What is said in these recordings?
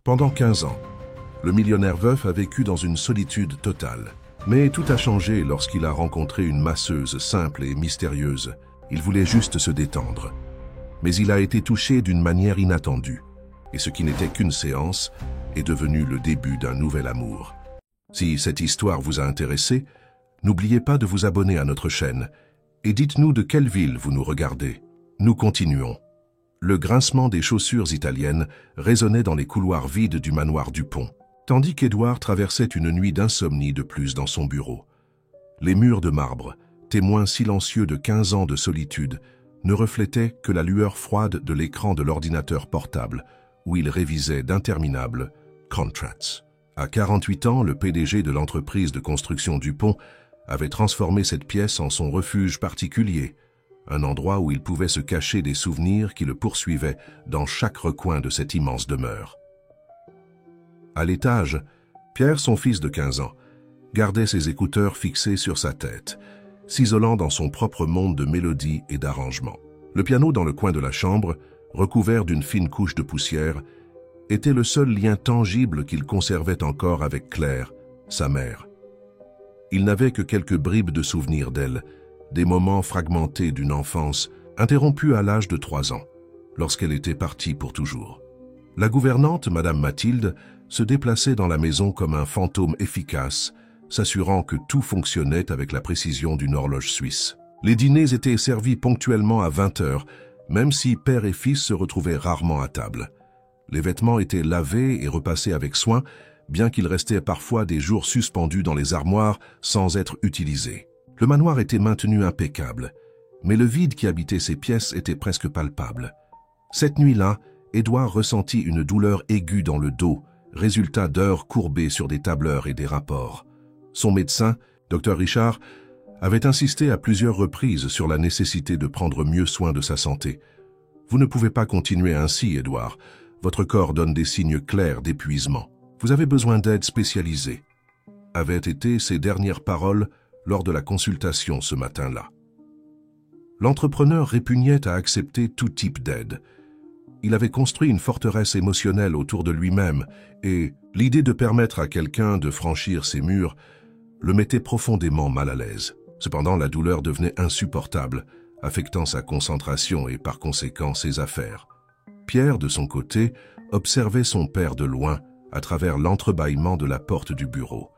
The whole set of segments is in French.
Pendant 15 ans, le millionnaire veuf a vécu dans une solitude totale. Mais tout a changé lorsqu'il a rencontré une masseuse simple et mystérieuse. Il voulait juste se détendre. Mais il a été touché d'une manière inattendue. Et ce qui n'était qu'une séance est devenu le début d'un nouvel amour. Si cette histoire vous a intéressé, n'oubliez pas de vous abonner à notre chaîne et dites-nous de quelle ville vous nous regardez. Nous continuons. Le grincement des chaussures italiennes résonnait dans les couloirs vides du manoir Dupont, tandis qu'Édouard traversait une nuit d'insomnie de plus dans son bureau. Les murs de marbre, témoins silencieux de 15 ans de solitude, ne reflétaient que la lueur froide de l'écran de l'ordinateur portable, où il révisait d'interminables contracts. À 48 ans, le PDG de l'entreprise de construction Dupont avait transformé cette pièce en son refuge particulier, un endroit où il pouvait se cacher des souvenirs qui le poursuivaient dans chaque recoin de cette immense demeure. À l'étage, Pierre, son fils de 15 ans, gardait ses écouteurs fixés sur sa tête, s'isolant dans son propre monde de mélodies et d'arrangements. Le piano dans le coin de la chambre, recouvert d'une fine couche de poussière, était le seul lien tangible qu'il conservait encore avec Claire, sa mère. Il n'avait que quelques bribes de souvenirs d'elle, des moments fragmentés d'une enfance interrompue à l'âge de 3 ans, lorsqu'elle était partie pour toujours. La gouvernante, Madame Mathilde, se déplaçait dans la maison comme un fantôme efficace, s'assurant que tout fonctionnait avec la précision d'une horloge suisse. Les dîners étaient servis ponctuellement à 20 heures, même si père et fils se retrouvaient rarement à table. Les vêtements étaient lavés et repassés avec soin, bien qu'il restait parfois des jours suspendus dans les armoires sans être utilisés. Le manoir était maintenu impeccable, mais le vide qui habitait ces pièces était presque palpable. Cette nuit-là, Édouard ressentit une douleur aiguë dans le dos, résultat d'heures courbées sur des tableurs et des rapports. Son médecin, Dr Richard, avait insisté à plusieurs reprises sur la nécessité de prendre mieux soin de sa santé. « Vous ne pouvez pas continuer ainsi, Édouard. Votre corps donne des signes clairs d'épuisement. Vous avez besoin d'aide spécialisée », avaient été ses dernières paroles lors de la consultation ce matin-là. L'entrepreneur répugnait à accepter tout type d'aide. Il avait construit une forteresse émotionnelle autour de lui-même et l'idée de permettre à quelqu'un de franchir ses murs le mettait profondément mal à l'aise. Cependant, la douleur devenait insupportable, affectant sa concentration et par conséquent ses affaires. Pierre, de son côté, observait son père de loin à travers l'entrebâillement de la porte du bureau.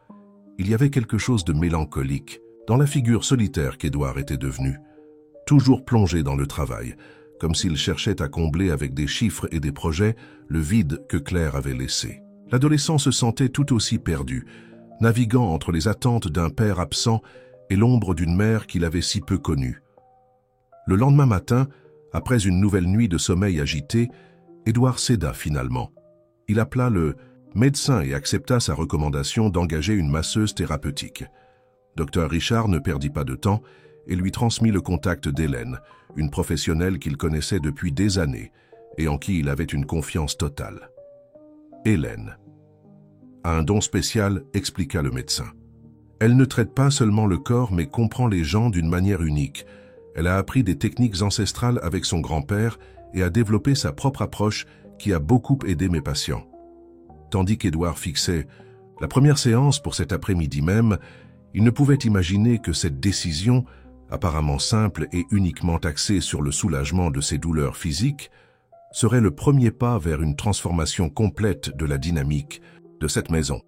Il y avait quelque chose de mélancolique dans la figure solitaire qu'Édouard était devenu, toujours plongé dans le travail, comme s'il cherchait à combler avec des chiffres et des projets le vide que Claire avait laissé. L'adolescent se sentait tout aussi perdu, naviguant entre les attentes d'un père absent et l'ombre d'une mère qu'il avait si peu connue. Le lendemain matin, après une nouvelle nuit de sommeil agité, Édouard céda finalement. Il appela le médecin et accepta sa recommandation d'engager une masseuse thérapeutique. Dr Richard ne perdit pas de temps et lui transmit le contact d'Hélène, une professionnelle qu'il connaissait depuis des années et en qui il avait une confiance totale. Hélène a un don spécial, expliqua le médecin. Elle ne traite pas seulement le corps mais comprend les gens d'une manière unique. Elle a appris des techniques ancestrales avec son grand-père et a développé sa propre approche qui a beaucoup aidé mes patients. Tandis qu'Édouard fixait la première séance pour cet après-midi même, il ne pouvait imaginer que cette décision, apparemment simple et uniquement axée sur le soulagement de ses douleurs physiques, serait le premier pas vers une transformation complète de la dynamique de cette maison.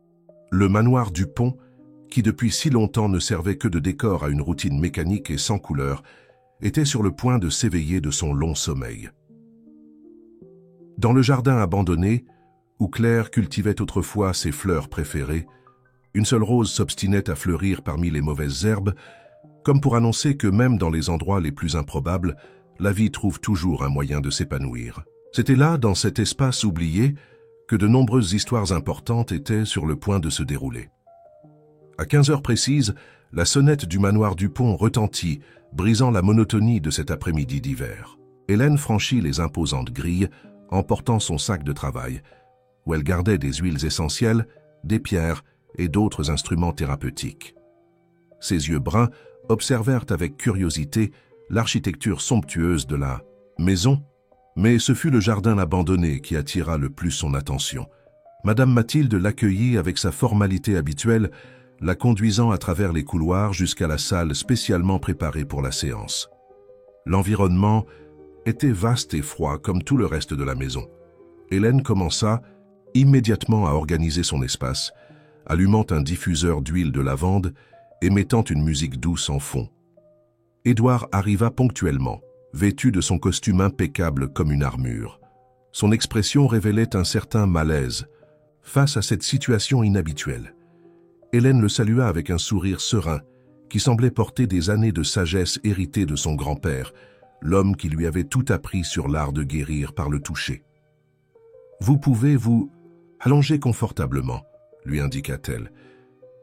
Le manoir Dupont, qui depuis si longtemps ne servait que de décor à une routine mécanique et sans couleur, était sur le point de s'éveiller de son long sommeil. Dans le jardin abandonné, où Claire cultivait autrefois ses fleurs préférées, une seule rose s'obstinait à fleurir parmi les mauvaises herbes, comme pour annoncer que même dans les endroits les plus improbables, la vie trouve toujours un moyen de s'épanouir. C'était là, dans cet espace oublié, que de nombreuses histoires importantes étaient sur le point de se dérouler. À 15 heures précises, la sonnette du manoir Dupont retentit, brisant la monotonie de cet après-midi d'hiver. Hélène franchit les imposantes grilles, emportant son sac de travail, où elle gardait des huiles essentielles, des pierres et d'autres instruments thérapeutiques. Ses yeux bruns observèrent avec curiosité l'architecture somptueuse de la maison, mais ce fut le jardin abandonné qui attira le plus son attention. Madame Mathilde l'accueillit avec sa formalité habituelle, la conduisant à travers les couloirs jusqu'à la salle spécialement préparée pour la séance. L'environnement était vaste et froid comme tout le reste de la maison. Hélène commença immédiatement à organiser son espace, allumant un diffuseur d'huile de lavande et mettant une musique douce en fond. Édouard arriva ponctuellement, vêtu de son costume impeccable comme une armure. Son expression révélait un certain malaise face à cette situation inhabituelle. Hélène le salua avec un sourire serein qui semblait porter des années de sagesse héritée de son grand-père, l'homme qui lui avait tout appris sur l'art de guérir par le toucher. « Vous pouvez vous allonger confortablement », lui indiqua-t-elle,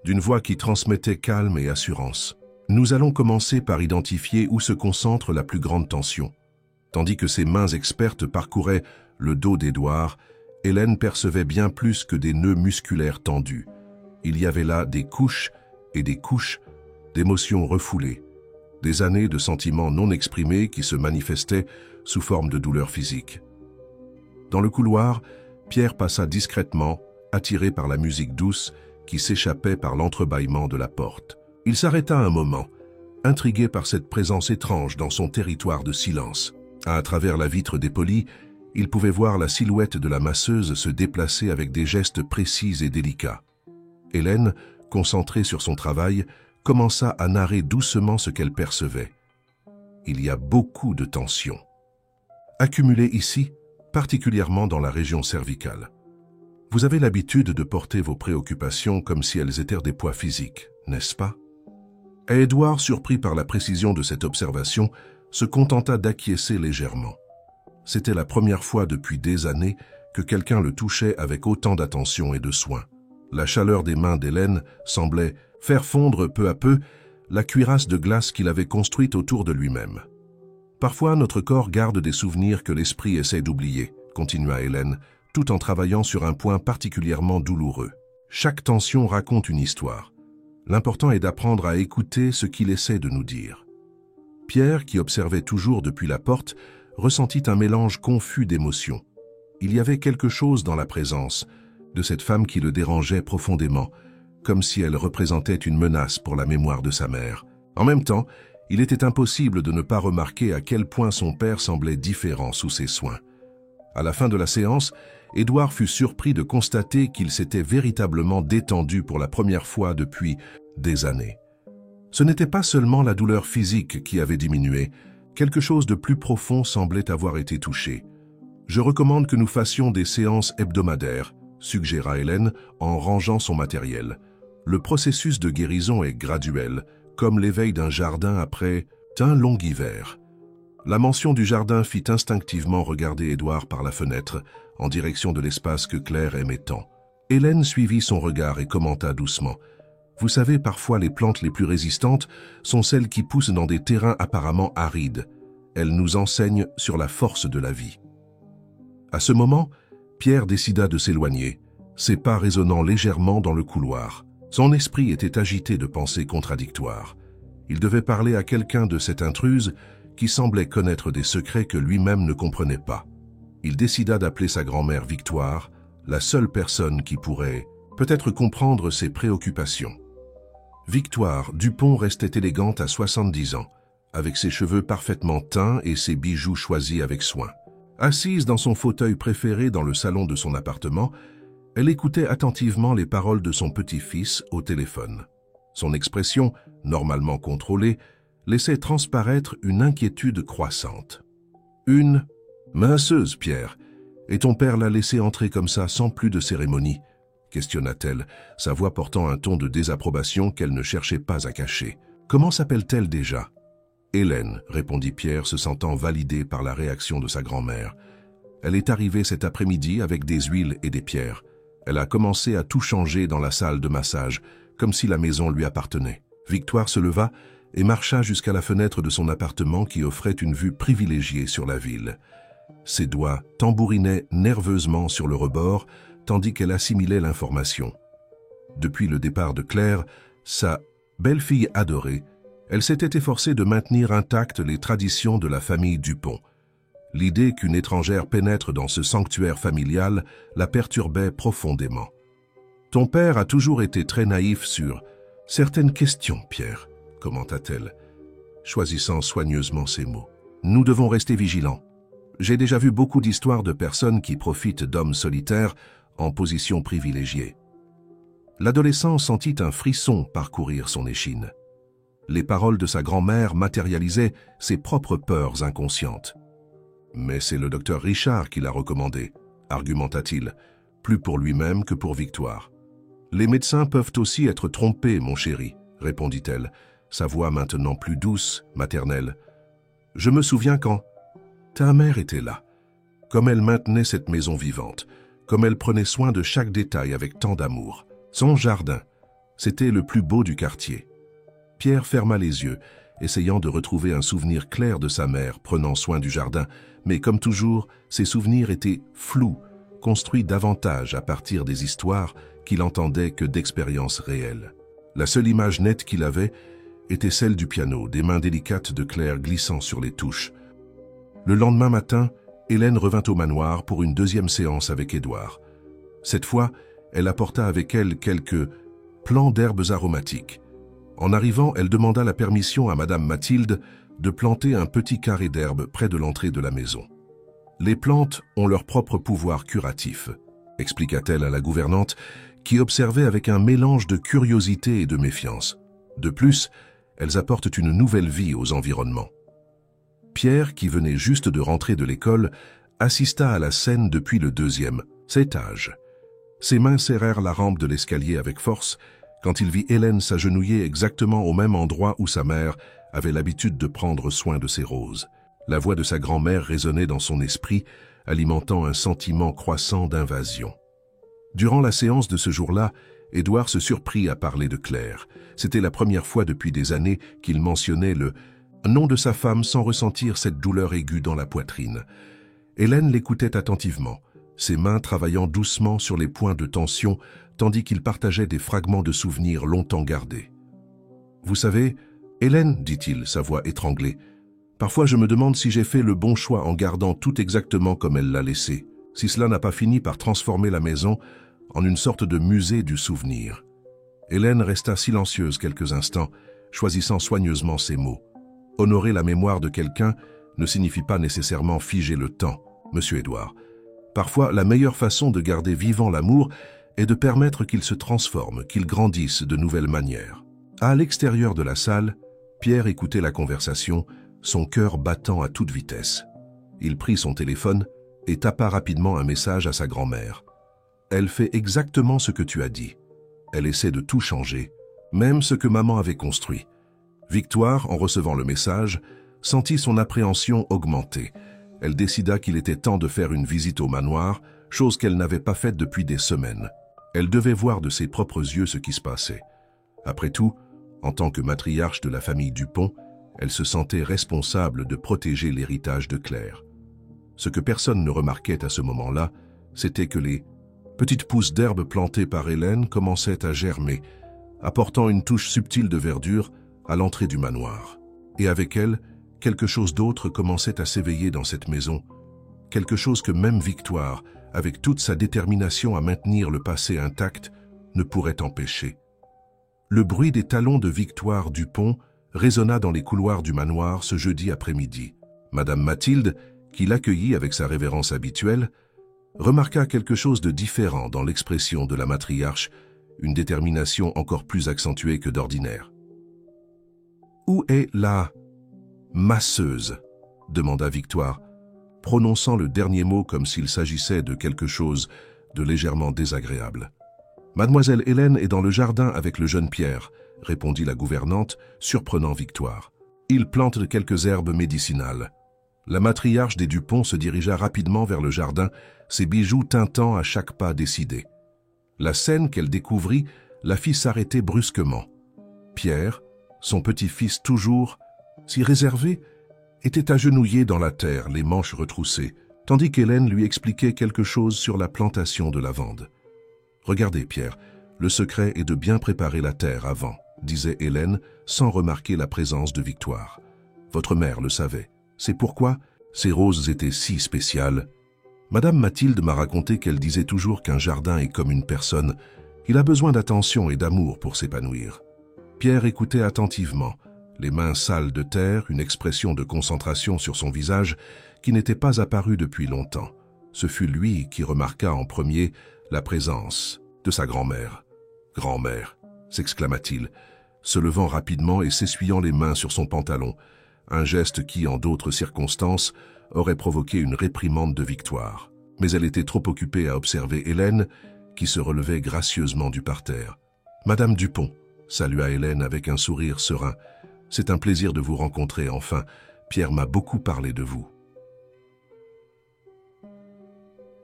d'une voix qui transmettait calme et assurance. « Nous allons commencer par identifier où se concentre la plus grande tension. » Tandis que ses mains expertes parcouraient le dos d'Édouard, Hélène percevait bien plus que des nœuds musculaires tendus. Il y avait là des couches et des couches d'émotions refoulées, des années de sentiments non exprimés qui se manifestaient sous forme de douleurs physiques. Dans le couloir, Pierre passa discrètement, attiré par la musique douce qui s'échappait par l'entrebâillement de la porte. Il s'arrêta un moment, intrigué par cette présence étrange dans son territoire de silence. À travers la vitre dépolie, il pouvait voir la silhouette de la masseuse se déplacer avec des gestes précis et délicats. Hélène, concentrée sur son travail, commença à narrer doucement ce qu'elle percevait. Il y a beaucoup de tensions, accumulées ici, particulièrement dans la région cervicale. Vous avez l'habitude de porter vos préoccupations comme si elles étaient des poids physiques, n'est-ce pas? Et Édouard, surpris par la précision de cette observation, se contenta d'acquiescer légèrement. C'était la première fois depuis des années que quelqu'un le touchait avec autant d'attention et de soin. La chaleur des mains d'Hélène semblait faire fondre peu à peu la cuirasse de glace qu'il avait construite autour de lui-même. Parfois, notre corps garde des souvenirs que l'esprit essaie d'oublier, continua Hélène, tout en travaillant sur un point particulièrement douloureux. Chaque tension raconte une histoire. L'important est d'apprendre à écouter ce qu'il essaie de nous dire. Pierre, qui observait toujours depuis la porte, ressentit un mélange confus d'émotions. Il y avait quelque chose dans la présence de cette femme qui le dérangeait profondément, comme si elle représentait une menace pour la mémoire de sa mère. En même temps, il était impossible de ne pas remarquer à quel point son père semblait différent sous ses soins. À la fin de la séance, Édouard fut surpris de constater qu'il s'était véritablement détendu pour la première fois depuis des années. Ce n'était pas seulement la douleur physique qui avait diminué, quelque chose de plus profond semblait avoir été touché. « Je recommande que nous fassions des séances hebdomadaires », suggéra Hélène en rangeant son matériel. « Le processus de guérison est graduel, comme l'éveil d'un jardin après un long hiver. » La mention du jardin fit instinctivement regarder Édouard par la fenêtre, en direction de l'espace que Claire aimait tant. Hélène suivit son regard et commenta doucement. « Vous savez, parfois les plantes les plus résistantes sont celles qui poussent dans des terrains apparemment arides. Elles nous enseignent sur la force de la vie. » À ce moment, Pierre décida de s'éloigner, ses pas résonnant légèrement dans le couloir. Son esprit était agité de pensées contradictoires. Il devait parler à quelqu'un de cette intruse qui semblait connaître des secrets que lui-même ne comprenait pas. Il décida d'appeler sa grand-mère Victoire, la seule personne qui pourrait peut-être comprendre ses préoccupations. Victoire Dupont restait élégante à 70 ans, avec ses cheveux parfaitement teints et ses bijoux choisis avec soin. Assise dans son fauteuil préféré dans le salon de son appartement, elle écoutait attentivement les paroles de son petit-fils au téléphone. Son expression, normalement contrôlée, laissait transparaître une inquiétude croissante. « Une masseuse, Pierre, et ton père l'a laissée entrer comme ça sans plus de cérémonie ?» questionna-t-elle, sa voix portant un ton de désapprobation qu'elle ne cherchait pas à cacher. « Comment s'appelle-t-elle déjà ?»« Hélène, » répondit Pierre, se sentant validé par la réaction de sa grand-mère. « Elle est arrivée cet après-midi avec des huiles et des pierres. Elle a commencé à tout changer dans la salle de massage, comme si la maison lui appartenait. » Victoire se leva et marcha jusqu'à la fenêtre de son appartement qui offrait une vue privilégiée sur la ville. Ses doigts tambourinaient nerveusement sur le rebord, tandis qu'elle assimilait l'information. Depuis le départ de Claire, sa belle-fille adorée, elle s'était efforcée de maintenir intactes les traditions de la famille Dupont. L'idée qu'une étrangère pénètre dans ce sanctuaire familial la perturbait profondément. « Ton père a toujours été très naïf sur certaines questions, Pierre, » commenta-t-elle, choisissant soigneusement ses mots. « Nous devons rester vigilants. J'ai déjà vu beaucoup d'histoires de personnes qui profitent d'hommes solitaires en position privilégiée. » L'adolescent sentit un frisson parcourir son échine. Les paroles de sa grand-mère matérialisaient ses propres peurs inconscientes. « Mais c'est le docteur Richard qui l'a recommandé, » argumenta-t-il, plus pour lui-même que pour Victoire. « Les médecins peuvent aussi être trompés, mon chéri, » répondit-elle, sa voix maintenant plus douce, maternelle. « Je me souviens quand ta mère était là, comme elle maintenait cette maison vivante, comme elle prenait soin de chaque détail avec tant d'amour. Son jardin, c'était le plus beau du quartier. » Pierre ferma les yeux, essayant de retrouver un souvenir clair de sa mère prenant soin du jardin, mais comme toujours, ses souvenirs étaient flous, construits davantage à partir des histoires qu'il entendait que d'expériences réelles. La seule image nette qu'il avait était celle du piano, des mains délicates de Claire glissant sur les touches. Le lendemain matin, Hélène revint au manoir pour une deuxième séance avec Édouard. Cette fois, elle apporta avec elle quelques plants d'herbes aromatiques. En arrivant, elle demanda la permission à Madame Mathilde de planter un petit carré d'herbe près de l'entrée de la maison. « Les plantes ont leur propre pouvoir curatif », expliqua-t-elle à la gouvernante, qui observait avec un mélange de curiosité et de méfiance. De plus, elles apportent une nouvelle vie aux environnements. Pierre, qui venait juste de rentrer de l'école, assista à la scène depuis le deuxième étage. Ses mains serrèrent la rampe de l'escalier avec force quand il vit Hélène s'agenouiller exactement au même endroit où sa mère avait l'habitude de prendre soin de ses roses. La voix de sa grand-mère résonnait dans son esprit, alimentant un sentiment croissant d'invasion. Durant la séance de ce jour-là, Édouard se surprit à parler de Claire. C'était la première fois depuis des années qu'il mentionnait le nom de sa femme sans ressentir cette douleur aiguë dans la poitrine. Hélène l'écoutait attentivement, ses mains travaillant doucement sur les points de tension, tandis qu'il partageait des fragments de souvenirs longtemps gardés. « Vous savez, Hélène, dit-il, sa voix étranglée, parfois je me demande si j'ai fait le bon choix en gardant tout exactement comme elle l'a laissé, si cela n'a pas fini par transformer la maison en une sorte de musée du souvenir. » Hélène resta silencieuse quelques instants, choisissant soigneusement ses mots. Honorer la mémoire de quelqu'un ne signifie pas nécessairement figer le temps, monsieur Édouard. Parfois, la meilleure façon de garder vivant l'amour est de permettre qu'il se transforme, qu'il grandisse de nouvelles manières. À l'extérieur de la salle, Pierre écoutait la conversation, son cœur battant à toute vitesse. Il prit son téléphone et tapa rapidement un message à sa grand-mère. « Elle fait exactement ce que tu as dit. Elle essaie de tout changer, même ce que maman avait construit. » Victoire, en recevant le message, sentit son appréhension augmenter. Elle décida qu'il était temps de faire une visite au manoir, chose qu'elle n'avait pas faite depuis des semaines. Elle devait voir de ses propres yeux ce qui se passait. Après tout, en tant que matriarche de la famille Dupont, elle se sentait responsable de protéger l'héritage de Claire. Ce que personne ne remarquait à ce moment-là, c'était que les petites pousses d'herbe plantées par Hélène commençaient à germer, apportant une touche subtile de verdure à l'entrée du manoir. Et avec elle, quelque chose d'autre commençait à s'éveiller dans cette maison, quelque chose que même Victoire, avec toute sa détermination à maintenir le passé intact, ne pourrait empêcher. Le bruit des talons de Victoire Dupont résonna dans les couloirs du manoir ce jeudi après-midi. Madame Mathilde, qui l'accueillit avec sa révérence habituelle, remarqua quelque chose de différent dans l'expression de la matriarche, une détermination encore plus accentuée que d'ordinaire. « Où est la masseuse ?» demanda Victoire, prononçant le dernier mot comme s'il s'agissait de quelque chose de légèrement désagréable. « Mademoiselle Hélène est dans le jardin avec le jeune Pierre », répondit la gouvernante, surprenant Victoire. « Il plante quelques herbes médicinales. » La matriarche des Dupont se dirigea rapidement vers le jardin, ses bijoux tintant à chaque pas décidé. La scène qu'elle découvrit la fit s'arrêter brusquement. Pierre, son petit-fils toujours si réservé, était agenouillé dans la terre, les manches retroussées, tandis qu'Hélène lui expliquait quelque chose sur la plantation de lavande. « Regardez, Pierre, le secret est de bien préparer la terre avant, » disait Hélène, sans remarquer la présence de Victoire. « Votre mère le savait. C'est pourquoi, Ces roses étaient si spéciales. Madame Mathilde m'a raconté qu'elle disait toujours qu'un jardin est comme une personne. Il a besoin d'attention et d'amour pour s'épanouir. Pierre écoutait attentivement, les mains sales de terre, une expression de concentration sur son visage qui n'était pas apparue depuis longtemps. Ce fut lui qui remarqua en premier la présence de sa grand-mère. « Grand-mère !» s'exclama-t-il, se levant rapidement et s'essuyant les mains sur son pantalon, un geste qui, en d'autres circonstances, aurait provoqué une réprimande de Victoire. Mais elle était trop occupée à observer Hélène, qui se relevait gracieusement du parterre. « Madame Dupont !» salua Hélène avec un sourire serein. « C'est un plaisir de vous rencontrer, enfin. Pierre m'a beaucoup parlé de vous. »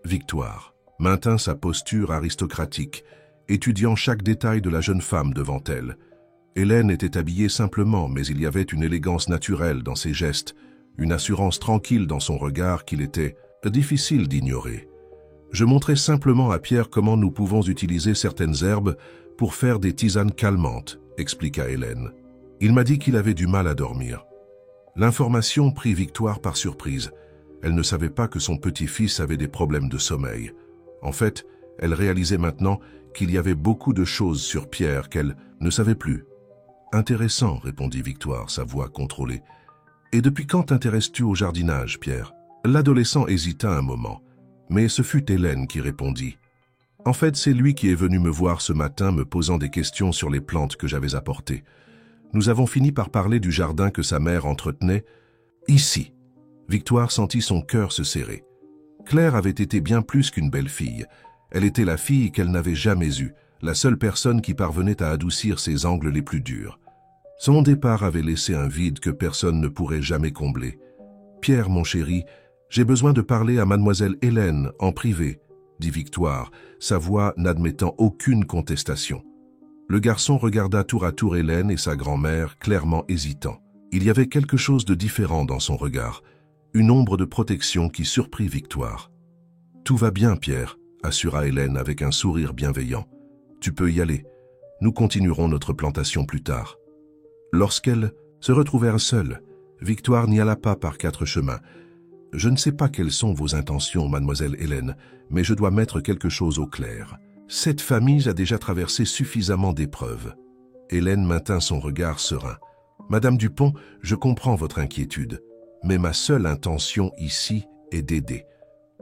Victoire maintint sa posture aristocratique, étudiant chaque détail de la jeune femme devant elle. Hélène était habillée simplement, mais il y avait une élégance naturelle dans ses gestes, une assurance tranquille dans son regard qu'il était difficile d'ignorer. Je montrais simplement à Pierre comment nous pouvons utiliser certaines herbes pour faire des tisanes calmantes, expliqua Hélène. Il m'a dit qu'il avait du mal à dormir. L'information prit Victoire par surprise. Elle ne savait pas que son petit-fils avait des problèmes de sommeil. En fait, elle réalisait maintenant qu'il y avait beaucoup de choses sur Pierre qu'elle ne savait plus. « Intéressant, répondit Victoire, sa voix contrôlée. « Et depuis quand t'intéresses-tu au jardinage, Pierre ?» L'adolescent hésita un moment, mais ce fut Hélène qui répondit. « En fait, c'est lui qui est venu me voir ce matin me posant des questions sur les plantes que j'avais apportées. Nous avons fini par parler du jardin que sa mère entretenait. Ici. » Victoire sentit son cœur se serrer. Claire avait été bien plus qu'une belle fille. Elle était la fille qu'elle n'avait jamais eue, la seule personne qui parvenait à adoucir ses angles les plus durs. Son départ avait laissé un vide que personne ne pourrait jamais combler. « Pierre, mon chéri, j'ai besoin de parler à mademoiselle Hélène en privé, » dit Victoire, sa voix n'admettant aucune contestation. Le garçon regarda tour à tour Hélène et sa grand-mère, clairement hésitant. Il y avait quelque chose de différent dans son regard, une ombre de protection qui surprit Victoire. « Tout va bien, Pierre, » assura Hélène avec un sourire bienveillant. « Tu peux y aller. Nous continuerons notre plantation plus tard. » Lorsqu'elles se retrouvèrent seules, Victoire n'y alla pas par 4 chemins. « Je ne sais pas quelles sont vos intentions, mademoiselle Hélène, mais je dois mettre quelque chose au clair. Cette famille a déjà traversé suffisamment d'épreuves. » Hélène maintint son regard serein. « Madame Dupont, je comprends votre inquiétude, mais ma seule intention ici est d'aider.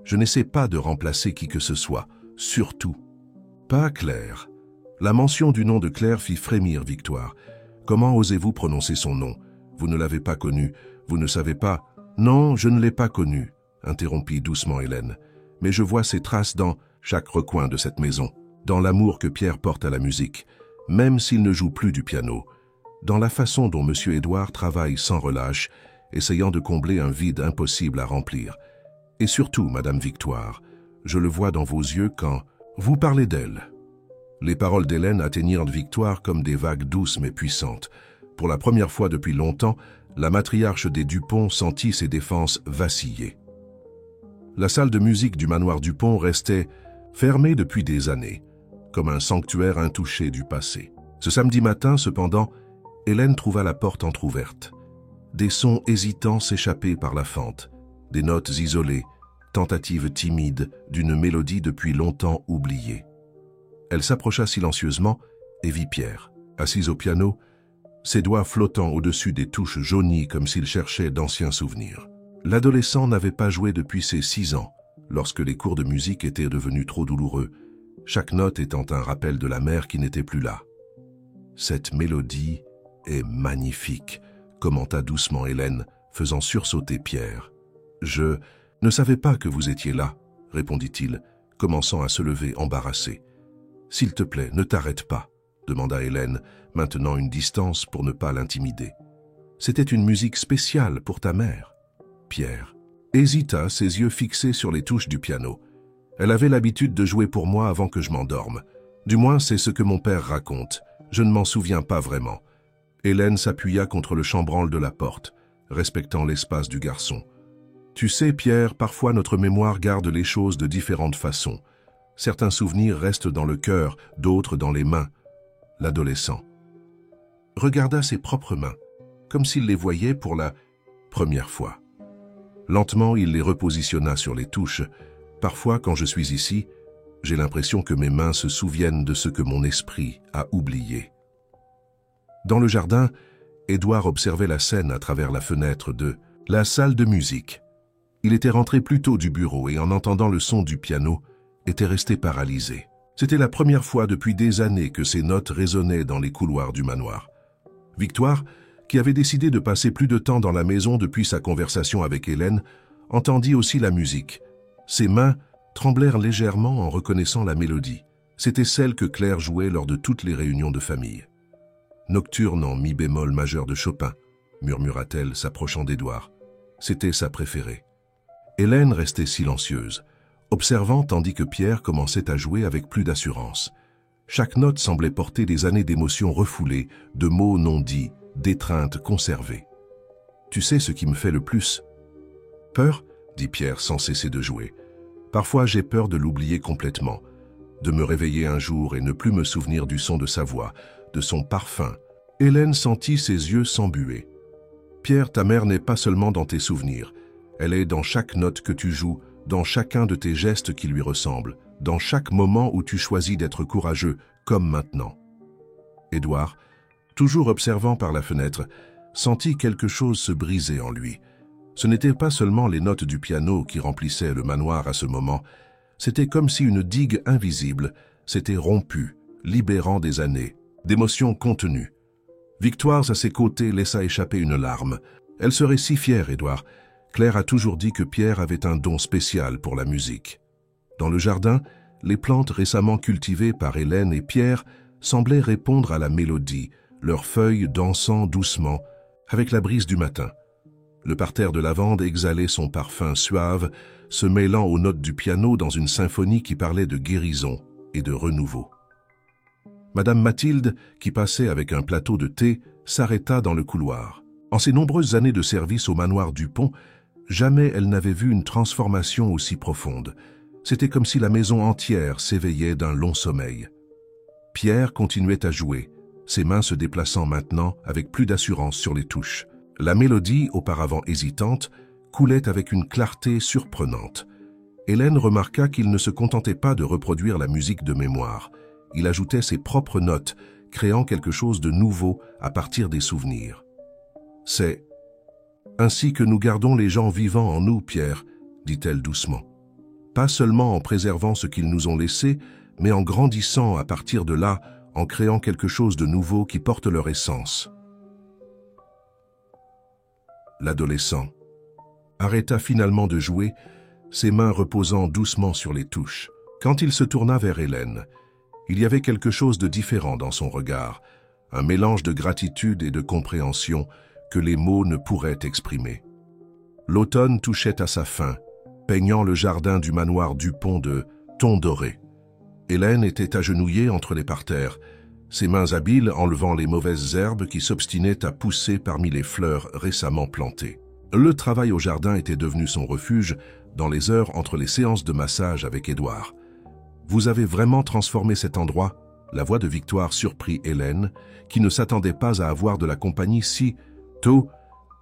Je n'essaie pas de remplacer qui que ce soit, surtout pas Claire. » La mention du nom de Claire fit frémir Victoire. « Comment osez-vous prononcer son nom? Vous ne l'avez pas connue, vous ne savez pas... » « Non, je ne l'ai pas connue, » interrompit doucement Hélène. « Mais je vois ses traces dans chaque recoin de cette maison, dans l'amour que Pierre porte à la musique, même s'il ne joue plus du piano, dans la façon dont M. Édouard travaille sans relâche, essayant de combler un vide impossible à remplir. Et surtout, Madame Victoire, je le vois dans vos yeux quand vous parlez d'elle. » Les paroles d'Hélène atteignirent Victoire comme des vagues douces mais puissantes. Pour la première fois depuis longtemps, la matriarche des Dupont sentit ses défenses vaciller. La salle de musique du manoir Dupont restait fermée depuis des années, comme un sanctuaire intouché du passé. Ce samedi matin, cependant, Hélène trouva la porte entr'ouverte. Des sons hésitants s'échappaient par la fente, des notes isolées, tentatives timides d'une mélodie depuis longtemps oubliée. Elle s'approcha silencieusement et vit Pierre, assis au piano, ses doigts flottant au-dessus des touches jaunies comme s'il cherchait d'anciens souvenirs. L'adolescent n'avait pas joué depuis ses 6 ans, lorsque les cours de musique étaient devenus trop douloureux, chaque note étant un rappel de la mère qui n'était plus là. « Cette mélodie est magnifique », commenta doucement Hélène, faisant sursauter Pierre. « Je ne savais pas que vous étiez là, » répondit-il, commençant à se lever embarrassé. « S'il te plaît, ne t'arrête pas, » demanda Hélène, maintenant une distance pour ne pas l'intimider. « C'était une musique spéciale pour ta mère. » Pierre hésita, ses yeux fixés sur les touches du piano. « Elle avait l'habitude de jouer pour moi avant que je m'endorme. Du moins, c'est ce que mon père raconte. Je ne m'en souviens pas vraiment. » Hélène s'appuya contre le chambranle de la porte, respectant l'espace du garçon. « Tu sais, Pierre, parfois notre mémoire garde les choses de différentes façons. Certains souvenirs restent dans le cœur, d'autres dans les mains. » L'adolescent regarda ses propres mains, comme s'il les voyait pour la première fois. Lentement, il les repositionna sur les touches. Parfois, quand je suis ici, j'ai l'impression que mes mains se souviennent de ce que mon esprit a oublié. Dans le jardin, Édouard observait la scène à travers la fenêtre de la salle de musique. Il était rentré plus tôt du bureau et en entendant le son du piano, était resté paralysé. C'était la première fois depuis des années que ces notes résonnaient dans les couloirs du manoir. Victoire, qui avait décidé de passer plus de temps dans la maison depuis sa conversation avec Hélène, entendit aussi la musique. Ses mains tremblèrent légèrement en reconnaissant la mélodie. C'était celle que Claire jouait lors de toutes les réunions de famille. « Nocturne en mi bémol majeur de Chopin », murmura-t-elle, s'approchant d'Édouard. C'était sa préférée. Hélène restait silencieuse, observant tandis que Pierre commençait à jouer avec plus d'assurance. Chaque note semblait porter des années d'émotions refoulées, de mots non dits, d'étreintes conservées. « Tu sais ce qui me fait le plus ?»« Peur ?» dit Pierre sans cesser de jouer. « Parfois j'ai peur de l'oublier complètement, de me réveiller un jour et ne plus me souvenir du son de sa voix, de son parfum. » Hélène sentit ses yeux s'embuer. « Pierre, ta mère n'est pas seulement dans tes souvenirs. Elle est dans chaque note que tu joues, dans chacun de tes gestes qui lui ressemblent, dans chaque moment où tu choisis d'être courageux, comme maintenant. » Édouard, toujours observant par la fenêtre, sentit quelque chose se briser en lui. Ce n'étaient pas seulement les notes du piano qui remplissaient le manoir à ce moment, c'était comme si une digue invisible s'était rompue, libérant des années, d'émotions contenues. Victoire, à ses côtés, laissa échapper une larme. Elle serait si fière, Édouard. Claire a toujours dit que Pierre avait un don spécial pour la musique. Dans le jardin, les plantes récemment cultivées par Hélène et Pierre semblaient répondre à la mélodie, leurs feuilles dansant doucement avec la brise du matin. Le parterre de lavande exhalait son parfum suave, se mêlant aux notes du piano dans une symphonie qui parlait de guérison et de renouveau. Madame Mathilde, qui passait avec un plateau de thé, s'arrêta dans le couloir. En ses nombreuses années de service au manoir Dupont, jamais elle n'avait vu une transformation aussi profonde. C'était comme si la maison entière s'éveillait d'un long sommeil. Pierre continuait à jouer, ses mains se déplaçant maintenant avec plus d'assurance sur les touches. La mélodie, auparavant hésitante, coulait avec une clarté surprenante. Hélène remarqua qu'il ne se contentait pas de reproduire la musique de mémoire. Il ajoutait ses propres notes, créant quelque chose de nouveau à partir des souvenirs. « C'est ainsi que nous gardons les gens vivants en nous, Pierre, » dit-elle doucement. « Pas seulement en préservant ce qu'ils nous ont laissé, mais en grandissant à partir de là, en créant quelque chose de nouveau qui porte leur essence. » L'adolescent arrêta finalement de jouer, ses mains reposant doucement sur les touches. Quand il se tourna vers Hélène, il y avait quelque chose de différent dans son regard, un mélange de gratitude et de compréhension que les mots ne pourraient exprimer. L'automne touchait à sa fin, peignant le jardin du manoir Dupont de ton doré. Hélène était agenouillée entre les parterres, ses mains habiles enlevant les mauvaises herbes qui s'obstinaient à pousser parmi les fleurs récemment plantées. Le travail au jardin était devenu son refuge dans les heures entre les séances de massage avec Édouard. « Vous avez vraiment transformé cet endroit ?» La voix de Victoire surprit Hélène, qui ne s'attendait pas à avoir de la compagnie si tôt.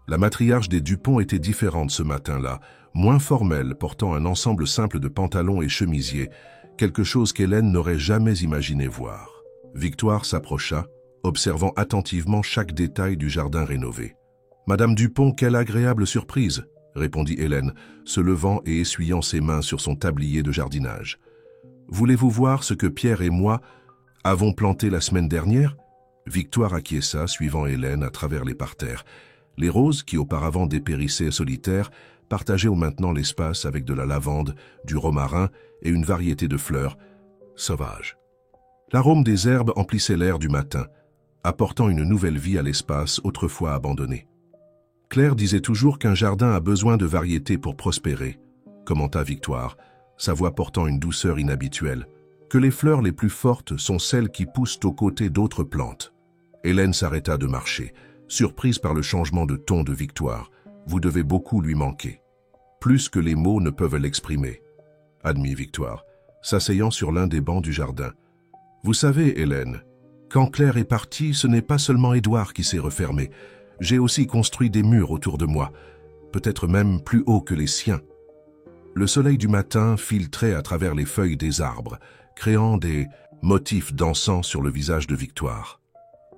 La matriarche des Dupont était différente ce matin-là, moins formelle, portant un ensemble simple de pantalons et chemisiers, quelque chose qu'Hélène n'aurait jamais imaginé voir. Victoire s'approcha, observant attentivement chaque détail du jardin rénové. « Madame Dupont, quelle agréable surprise !» répondit Hélène, se levant et essuyant ses mains sur son tablier de jardinage. « Voulez-vous voir ce que Pierre et moi avons planté la semaine dernière ?» Victoire acquiesça, suivant Hélène à travers les parterres. Les roses, qui auparavant dépérissaient solitaires, partageaient maintenant l'espace avec de la lavande, du romarin et une variété de fleurs sauvages. L'arôme des herbes emplissait l'air du matin, apportant une nouvelle vie à l'espace autrefois abandonné. Claire disait toujours qu'un jardin a besoin de variété pour prospérer, commenta Victoire, sa voix portant une douceur inhabituelle, que les fleurs les plus fortes sont celles qui poussent aux côtés d'autres plantes. Hélène s'arrêta de marcher, surprise par le changement de ton de Victoire. Vous devez beaucoup lui manquer. Plus que les mots ne peuvent l'exprimer, admit Victoire, s'asseyant sur l'un des bancs du jardin. Vous savez, Hélène, quand Claire est partie, ce n'est pas seulement Édouard qui s'est refermé. J'ai aussi construit des murs autour de moi. peut-être même plus haut que les siens. Le soleil du matin filtrait à travers les feuilles des arbres, créant des motifs dansants sur le visage de Victoire.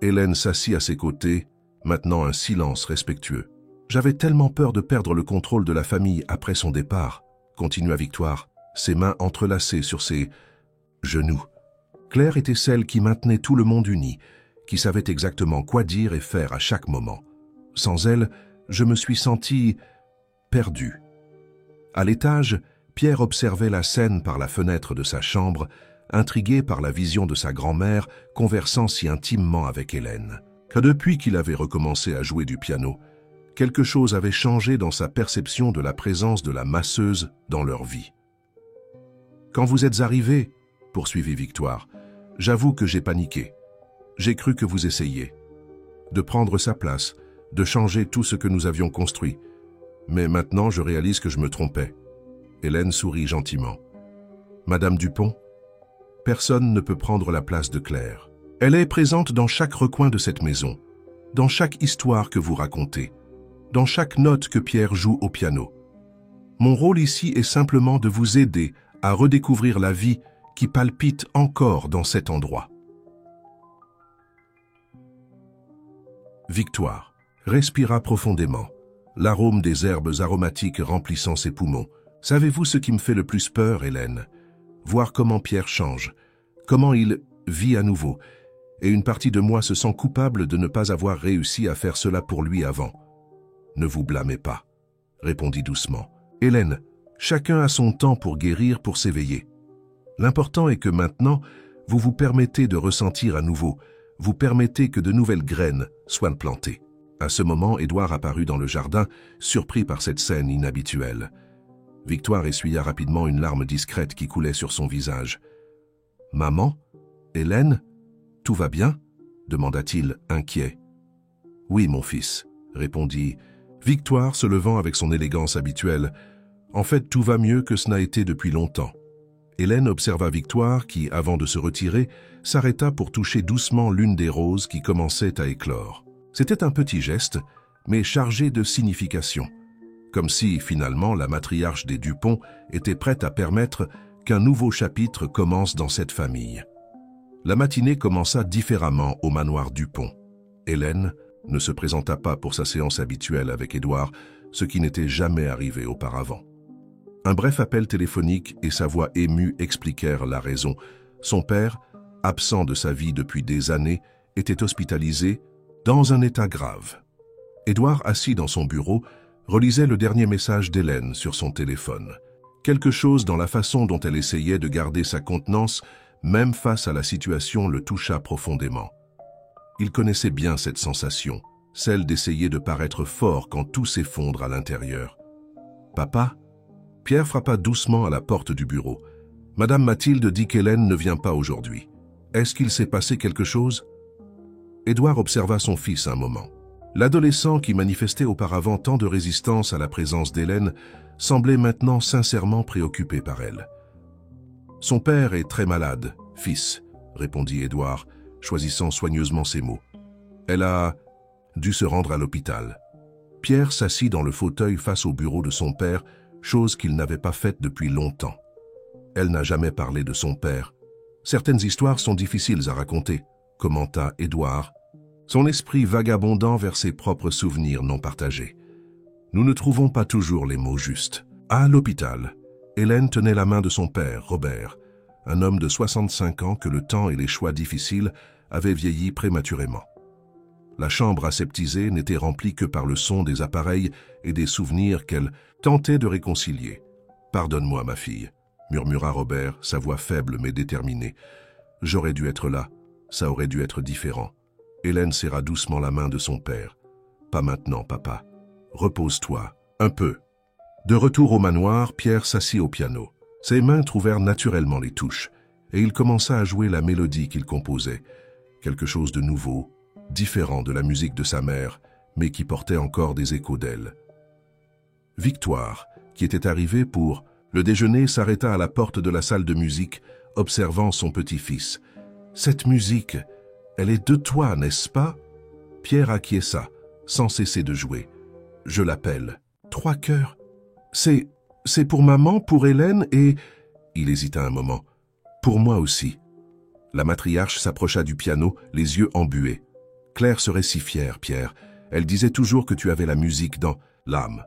Hélène s'assit à ses côtés, maintenant un silence respectueux. « J'avais tellement peur de perdre le contrôle de la famille après son départ », continua Victoire, ses mains entrelacées sur ses genoux. Claire était celle qui maintenait tout le monde uni, qui savait exactement quoi dire et faire à chaque moment. Sans elle, je me suis senti perdu. À l'étage, Pierre observait la scène par la fenêtre de sa chambre, intrigué par la vision de sa grand-mère conversant si intimement avec Hélène. Que depuis qu'il avait recommencé à jouer du piano, quelque chose avait changé dans sa perception de la présence de la masseuse dans leur vie. « Quand vous êtes arrivé, poursuivit Victoire, j'avoue que j'ai paniqué. J'ai cru que vous essayiez de prendre sa place, de changer tout ce que nous avions construit. Mais maintenant, je réalise que je me trompais. » Hélène sourit gentiment. « Madame Dupont, personne ne peut prendre la place de Claire. Elle est présente dans chaque recoin de cette maison, dans chaque histoire que vous racontez, dans chaque note que Pierre joue au piano. Mon rôle ici est simplement de vous aider à redécouvrir la vie qui palpite encore dans cet endroit. » Victoire respira profondément, l'arôme des herbes aromatiques remplissant ses poumons. « Savez-vous ce qui me fait le plus peur, Hélène? Voir comment Pierre change, comment il vit à nouveau, et une partie de moi se sent coupable de ne pas avoir réussi à faire cela pour lui avant. »« Ne vous blâmez pas, » répondit doucement. « Hélène, chacun a son temps pour guérir, pour s'éveiller. L'important est que maintenant, vous vous permettez de ressentir à nouveau, vous permettez que de nouvelles graines soient plantées. » À ce moment, Édouard apparut dans le jardin, surpris par cette scène inhabituelle. Victoire essuya rapidement une larme discrète qui coulait sur son visage. « Maman? Hélène? Tout va bien ?» demanda-t-il, inquiet. « Oui, mon fils, » répondit Victoire, se levant avec son élégance habituelle. « En fait, tout va mieux que ce n'a été depuis longtemps. » Hélène observa Victoire qui, avant de se retirer, s'arrêta pour toucher doucement l'une des roses qui commençaient à éclore. C'était un petit geste, mais chargé de signification. Comme si, finalement, la matriarche des Dupont était prête à permettre qu'un nouveau chapitre commence dans cette famille. La matinée commença différemment au manoir Dupont. Hélène ne se présenta pas pour sa séance habituelle avec Édouard, ce qui n'était jamais arrivé auparavant. Un bref appel téléphonique et sa voix émue expliquèrent la raison. Son père, absent de sa vie depuis des années, était hospitalisé dans un état grave. Édouard, assis dans son bureau, relisait le dernier message d'Hélène sur son téléphone. Quelque chose dans la façon dont elle essayait de garder sa contenance, même face à la situation, le toucha profondément. Il connaissait bien cette sensation, celle d'essayer de paraître fort quand tout s'effondre à l'intérieur. « Papa ?» Pierre frappa doucement à la porte du bureau. « Madame Mathilde dit qu'Hélène ne vient pas aujourd'hui. Est-ce qu'il s'est passé quelque chose ?» Édouard observa son fils un moment. L'adolescent qui manifestait auparavant tant de résistance à la présence d'Hélène semblait maintenant sincèrement préoccupé par elle. « Son père est très malade, fils, » répondit Édouard, choisissant soigneusement ses mots. « Elle a dû se rendre à l'hôpital. » Pierre s'assit dans le fauteuil face au bureau de son père, chose qu'il n'avait pas faite depuis longtemps. Elle n'a jamais parlé de son père. Certaines histoires sont difficiles à raconter, commenta Édouard, son esprit vagabondant vers ses propres souvenirs non partagés. Nous ne trouvons pas toujours les mots justes. À l'hôpital, Hélène tenait la main de son père, Robert, un homme de 65 ans que le temps et les choix difficiles avaient vieilli prématurément. La chambre aseptisée n'était remplie que par le son des appareils et des souvenirs qu'elle tentait de réconcilier. « Pardonne-moi, ma fille », murmura Robert, sa voix faible mais déterminée. « J'aurais dû être là, ça aurait dû être différent. » Hélène serra doucement la main de son père. « Pas maintenant, papa. Repose-toi, un peu. » De retour au manoir, Pierre s'assit au piano. Ses mains trouvèrent naturellement les touches, et il commença à jouer la mélodie qu'il composait. Quelque chose de nouveau, différent de la musique de sa mère, mais qui portait encore des échos d'elle. Victoire, qui était arrivée pour le déjeuner, s'arrêta à la porte de la salle de musique, observant son petit-fils. « Cette musique, elle est de toi, n'est-ce pas ?» Pierre acquiesça, sans cesser de jouer. « Je l'appelle. » 3 cœurs. C'est pour maman, pour Hélène et... Il hésita un moment. Pour moi aussi. La matriarche s'approcha du piano, les yeux embués. Claire serait si fière, Pierre. Elle disait toujours que tu avais la musique dans l'âme.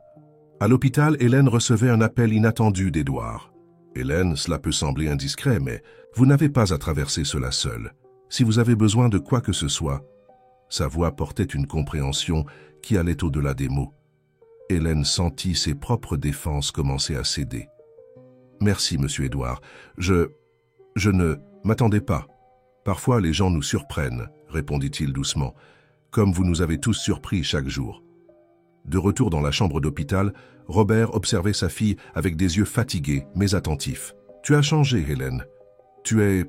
À l'hôpital, Hélène recevait un appel inattendu d'Édouard. Hélène, cela peut sembler indiscret, mais vous n'avez pas à traverser cela seul. Si vous avez besoin de quoi que ce soit, sa voix portait une compréhension qui allait au-delà des mots. Hélène sentit ses propres défenses commencer à céder. Merci, monsieur Édouard. Je ne m'attendais pas. Parfois, les gens nous surprennent, répondit-il doucement, comme vous nous avez tous surpris chaque jour. De retour dans la chambre d'hôpital, Robert observait sa fille avec des yeux fatigués mais attentifs. Tu as changé, Hélène. Tu es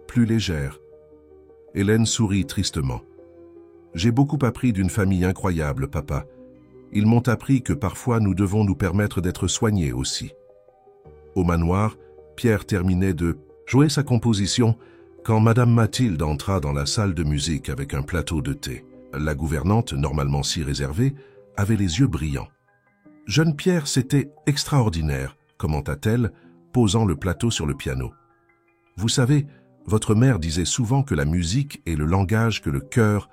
plus légère. Hélène sourit tristement. J'ai beaucoup appris d'une famille incroyable, papa. Ils m'ont appris que parfois nous devons nous permettre d'être soignés aussi. Au manoir, Pierre terminait de jouer sa composition quand Madame Mathilde entra dans la salle de musique avec un plateau de thé. La gouvernante, normalement si réservée, avait les yeux brillants. « Jeune Pierre, c'était extraordinaire », commenta-t-elle, posant le plateau sur le piano. « Vous savez, votre mère disait souvent que la musique est le langage que le cœur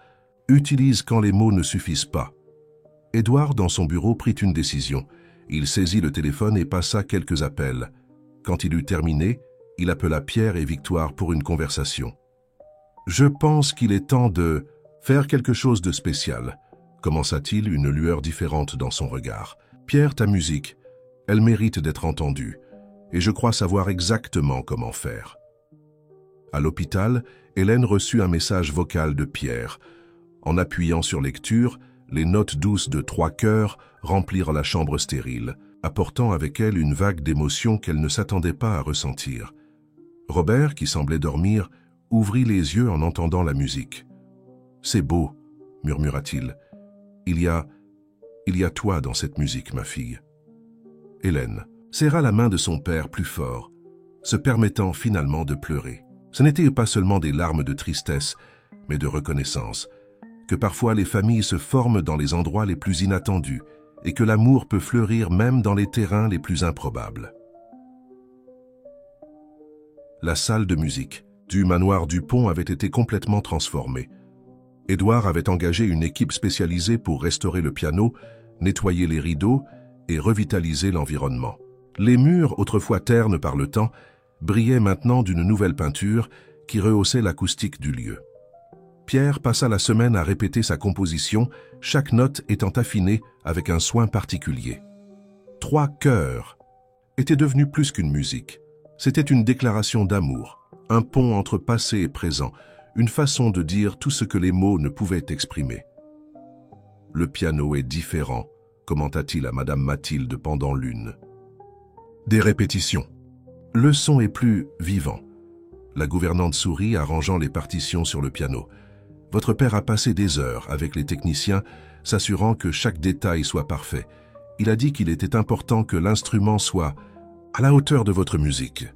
utilise quand les mots ne suffisent pas. » Édouard, dans son bureau, prit une décision. Il saisit le téléphone et passa quelques appels. Quand il eut terminé, il appela Pierre et Victoire pour une conversation. « Je pense qu'il est temps de faire quelque chose de spécial », commença-t-il, une lueur différente dans son regard. « Pierre, ta musique, elle mérite d'être entendue, et je crois savoir exactement comment faire. » À l'hôpital, Hélène reçut un message vocal de Pierre. En appuyant sur lecture, les notes douces de 3 cœurs remplirent la chambre stérile, apportant avec elle une vague d'émotion qu'elle ne s'attendait pas à ressentir. Robert, qui semblait dormir, ouvrit les yeux en entendant la musique. « C'est beau, » murmura-t-il. « Il y a toi dans cette musique, ma fille. » Hélène serra la main de son père plus fort, se permettant finalement de pleurer. Ce n'était pas seulement des larmes de tristesse, mais de reconnaissance, que parfois les familles se forment dans les endroits les plus inattendus et que l'amour peut fleurir même dans les terrains les plus improbables. La salle de musique du manoir Dupont avait été complètement transformée. Édouard avait engagé une équipe spécialisée pour restaurer le piano, nettoyer les rideaux et revitaliser l'environnement. Les murs, autrefois ternes par le temps, brillaient maintenant d'une nouvelle peinture qui rehaussait l'acoustique du lieu. Pierre passa la semaine à répéter sa composition, chaque note étant affinée avec un soin particulier. 3 cœurs était devenu plus qu'une musique. C'était une déclaration d'amour, un pont entre passé et présent, une façon de dire tout ce que les mots ne pouvaient exprimer. « Le piano est différent », commenta-t-il à Madame Mathilde pendant l'une. Des répétitions. Le son est plus vivant. La gouvernante sourit, arrangeant les partitions sur le piano. Votre père a passé des heures avec les techniciens, s'assurant que chaque détail soit parfait. Il a dit qu'il était important que l'instrument soit à la hauteur de votre musique.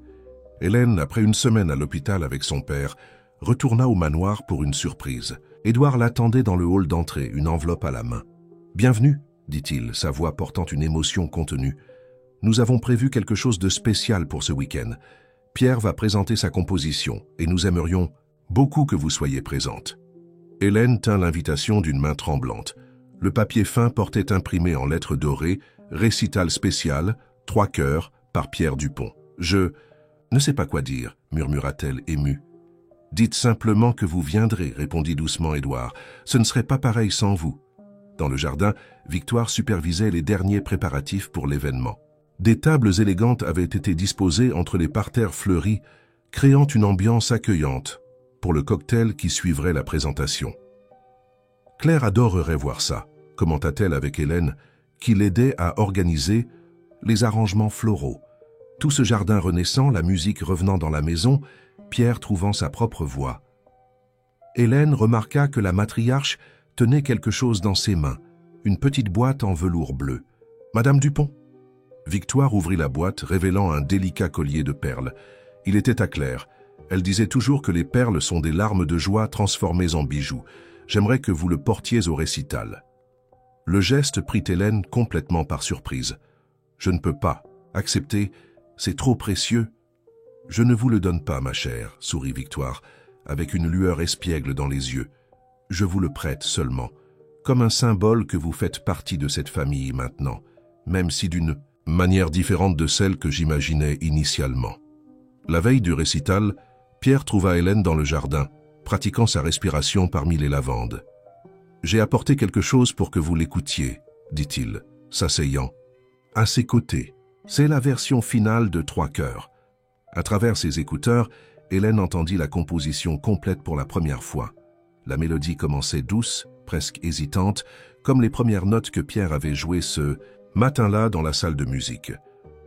Hélène, après une semaine à l'hôpital avec son père, retourna au manoir pour une surprise. Édouard l'attendait dans le hall d'entrée, une enveloppe à la main. « Bienvenue », dit-il, sa voix portant une émotion contenue. « Nous avons prévu quelque chose de spécial pour ce week-end. Pierre va présenter sa composition et nous aimerions beaucoup que vous soyez présente. » Hélène tint l'invitation d'une main tremblante. Le papier fin portait imprimé en lettres dorées « Récital spécial, 3 cœurs, par Pierre Dupont. »« Je ne sais pas quoi dire, » murmura-t-elle émue. « Dites simplement que vous viendrez, » répondit doucement Édouard. « Ce ne serait pas pareil sans vous. » Dans le jardin, Victoire supervisait les derniers préparatifs pour l'événement. Des tables élégantes avaient été disposées entre les parterres fleuris, créant une ambiance accueillante pour le cocktail qui suivrait la présentation. « Claire adorerait voir ça », commenta-t-elle avec Hélène, qui l'aidait à organiser les arrangements floraux. Tout ce jardin renaissant, la musique revenant dans la maison, Pierre trouvant sa propre voix. Hélène remarqua que la matriarche tenait quelque chose dans ses mains, une petite boîte en velours bleu. « Madame Dupont ?» Victoire ouvrit la boîte, révélant un délicat collier de perles. Il était à Claire. Elle disait toujours que les perles sont des larmes de joie transformées en bijoux. J'aimerais que vous le portiez au récital. Le geste prit Hélène complètement par surprise. « Je ne peux pas. Accepter, c'est trop précieux. »« Je ne vous le donne pas, ma chère, » sourit Victoire, avec une lueur espiègle dans les yeux. « Je vous le prête seulement, comme un symbole que vous faites partie de cette famille maintenant, même si d'une manière différente de celle que j'imaginais initialement. » La veille du récital, Pierre trouva Hélène dans le jardin, pratiquant sa respiration parmi les lavandes. « J'ai apporté quelque chose pour que vous l'écoutiez, » dit-il, s'asseyant. À ses côtés, c'est la version finale de Trois Cœurs. À travers ses écouteurs, Hélène entendit la composition complète pour la première fois. La mélodie commençait douce, presque hésitante, comme les premières notes que Pierre avait jouées ce matin-là dans la salle de musique.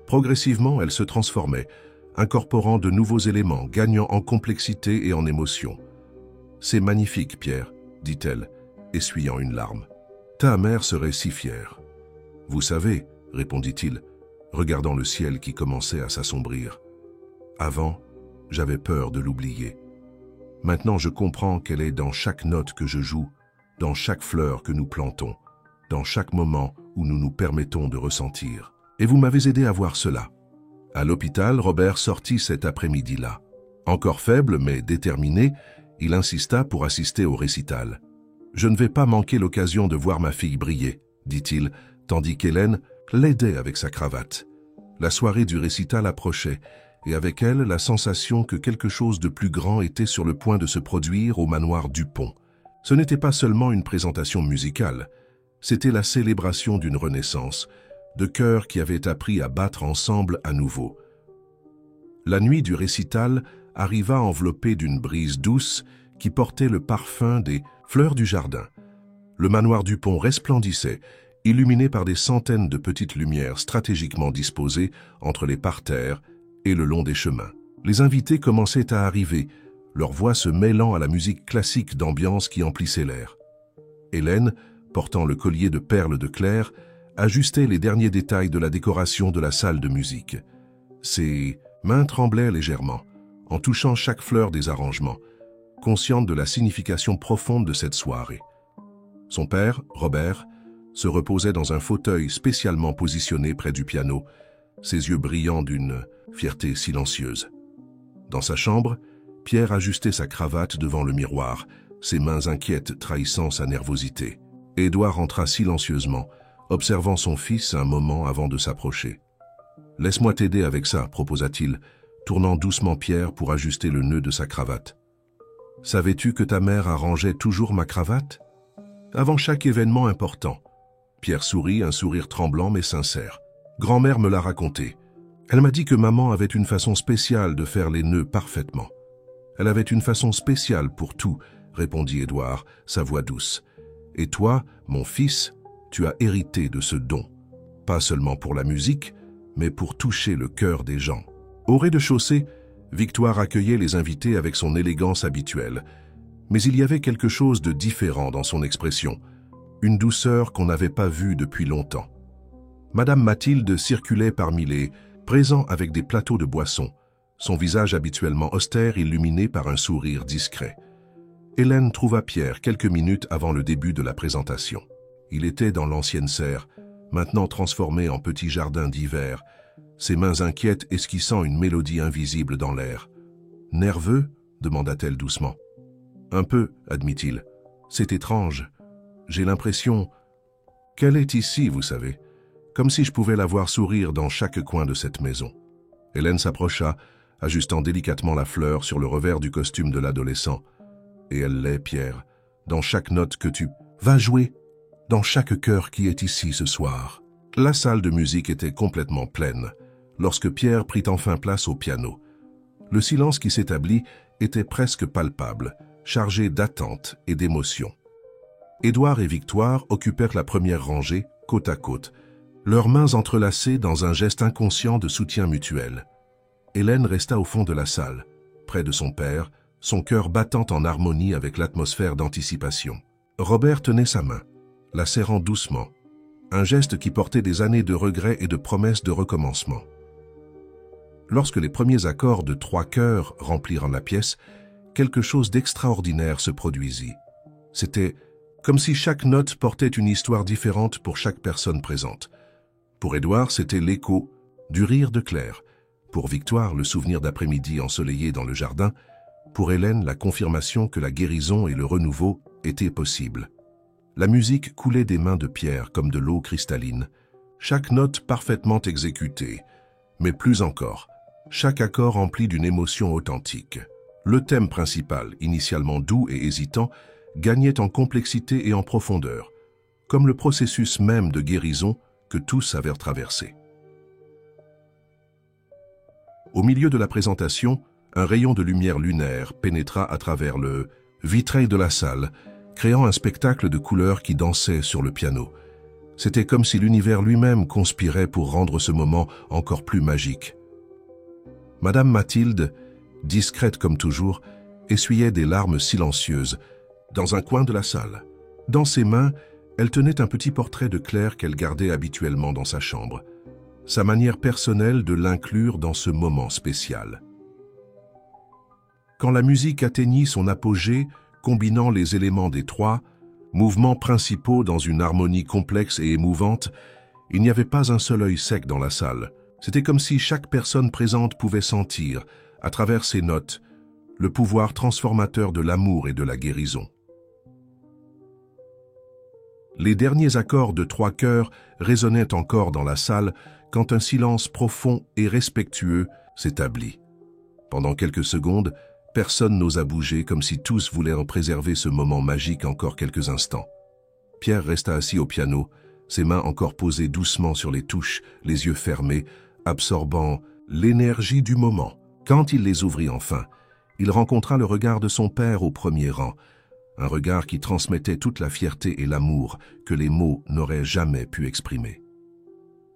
Progressivement, elle se transformait, incorporant de nouveaux éléments, gagnant en complexité et en émotion. « C'est magnifique, Pierre, » dit-elle, essuyant une larme. « Ta mère serait si fière. »« Vous savez, » répondit-il, regardant le ciel qui commençait à s'assombrir. « Avant, j'avais peur de l'oublier. Maintenant, je comprends qu'elle est dans chaque note que je joue, dans chaque fleur que nous plantons, dans chaque moment où nous nous permettons de ressentir. Et vous m'avez aidé à voir cela. » À l'hôpital, Robert sortit cet après-midi-là. Encore faible mais déterminé, il insista pour assister au récital. « Je ne vais pas manquer l'occasion de voir ma fille briller, » dit-il, tandis qu'Hélène l'aidait avec sa cravate. La soirée du récital approchait, et avec elle la sensation que quelque chose de plus grand était sur le point de se produire au manoir Dupont. Ce n'était pas seulement une présentation musicale, c'était la célébration d'une renaissance, de cœurs qui avaient appris à battre ensemble à nouveau. La nuit du récital arriva enveloppée d'une brise douce qui portait le parfum des fleurs du jardin. Le manoir Dupont resplendissait, illuminé par des centaines de petites lumières stratégiquement disposées entre les parterres et le long des chemins. Les invités commençaient à arriver, leurs voix se mêlant à la musique classique d'ambiance qui emplissait l'air. Hélène, portant le collier de perles de Claire, ajustait les derniers détails de la décoration de la salle de musique. Ses mains tremblaient légèrement, en touchant chaque fleur des arrangements, consciente de la signification profonde de cette soirée. Son père, Robert, se reposait dans un fauteuil spécialement positionné près du piano, ses yeux brillants d'une fierté silencieuse. Dans sa chambre, Pierre ajustait sa cravate devant le miroir, ses mains inquiètes trahissant sa nervosité. Édouard entra silencieusement, observant son fils un moment avant de s'approcher. « Laisse-moi t'aider avec ça, » proposa-t-il, tournant doucement Pierre pour ajuster le nœud de sa cravate. « Savais-tu que ta mère arrangeait toujours ma cravate ?» Avant chaque événement important. Pierre sourit, un sourire tremblant mais sincère. « Grand-mère me l'a raconté. Elle m'a dit que maman avait une façon spéciale de faire les nœuds parfaitement. »« Elle avait une façon spéciale pour tout, » répondit Édouard, sa voix douce. « Et toi, mon fils, tu as hérité de ce don, pas seulement pour la musique, mais pour toucher le cœur des gens. » Au rez-de-chaussée, Victoire accueillait les invités avec son élégance habituelle, mais il y avait quelque chose de différent dans son expression, une douceur qu'on n'avait pas vue depuis longtemps. Madame Mathilde circulait parmi les présents avec des plateaux de boissons, son visage habituellement austère illuminé par un sourire discret. Hélène trouva Pierre quelques minutes avant le début de la présentation. Il était dans l'ancienne serre, maintenant transformé en petit jardin d'hiver, ses mains inquiètes esquissant une mélodie invisible dans l'air. « Nerveux ?» demanda-t-elle doucement. « Un peu, » admit-il. « C'est étrange. J'ai l'impression qu'elle est ici, vous savez, comme si je pouvais la voir sourire dans chaque coin de cette maison. » Hélène s'approcha, ajustant délicatement la fleur sur le revers du costume de l'adolescent. « Et elle l'est, Pierre, dans chaque note que tu vas jouer, dans chaque cœur qui est ici ce soir. » La salle de musique était complètement pleine, lorsque Pierre prit enfin place au piano. Le silence qui s'établit était presque palpable, chargé d'attente et d'émotion. Édouard et Victoire occupèrent la première rangée, côte à côte, leurs mains entrelacées dans un geste inconscient de soutien mutuel. Hélène resta au fond de la salle, près de son père, son cœur battant en harmonie avec l'atmosphère d'anticipation. Robert tenait sa main, la serrant doucement, un geste qui portait des années de regrets et de promesses de recommencement. Lorsque les premiers accords de Trois Cœurs remplirent la pièce, quelque chose d'extraordinaire se produisit. C'était comme si chaque note portait une histoire différente pour chaque personne présente. Pour Édouard, c'était l'écho du rire de Claire. Pour Victoire, le souvenir d'après-midi ensoleillé dans le jardin. Pour Hélène, la confirmation que la guérison et le renouveau étaient possibles. La musique coulait des mains de Pierre comme de l'eau cristalline, chaque note parfaitement exécutée, mais plus encore, chaque accord rempli d'une émotion authentique. Le thème principal, initialement doux et hésitant, gagnait en complexité et en profondeur, comme le processus même de guérison que tous avaient traversé. Au milieu de la présentation, un rayon de lumière lunaire pénétra à travers le vitrail de la salle, créant un spectacle de couleurs qui dansait sur le piano. C'était comme si l'univers lui-même conspirait pour rendre ce moment encore plus magique. Madame Mathilde, discrète comme toujours, essuyait des larmes silencieuses dans un coin de la salle. Dans ses mains, elle tenait un petit portrait de Claire qu'elle gardait habituellement dans sa chambre, sa manière personnelle de l'inclure dans ce moment spécial. Quand la musique atteignit son apogée, combinant les éléments des trois, mouvements principaux dans une harmonie complexe et émouvante, il n'y avait pas un seul œil sec dans la salle. C'était comme si chaque personne présente pouvait sentir, à travers ces notes, le pouvoir transformateur de l'amour et de la guérison. Les derniers accords de trois chœurs résonnaient encore dans la salle quand un silence profond et respectueux s'établit. Pendant quelques secondes, personne n'osa bouger, comme si tous voulaient en préserver ce moment magique encore quelques instants. Pierre resta assis au piano, ses mains encore posées doucement sur les touches, les yeux fermés, absorbant l'énergie du moment. Quand il les ouvrit enfin, il rencontra le regard de son père au premier rang, un regard qui transmettait toute la fierté et l'amour que les mots n'auraient jamais pu exprimer.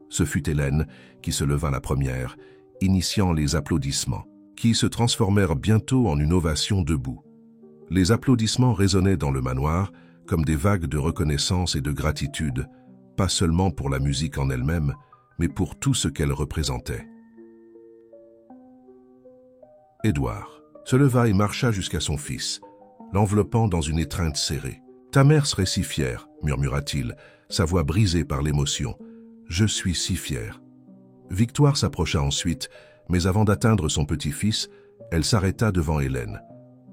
Ce fut Hélène qui se leva la première, initiant les applaudissements, qui se transformèrent bientôt en une ovation debout. Les applaudissements résonnaient dans le manoir comme des vagues de reconnaissance et de gratitude, pas seulement pour la musique en elle-même, mais pour tout ce qu'elle représentait. Édouard se leva et marcha jusqu'à son fils, l'enveloppant dans une étreinte serrée. « Ta mère serait si fière, » murmura-t-il, sa voix brisée par l'émotion. « Je suis si fier. » Victoire s'approcha ensuite, mais avant d'atteindre son petit-fils, elle s'arrêta devant Hélène.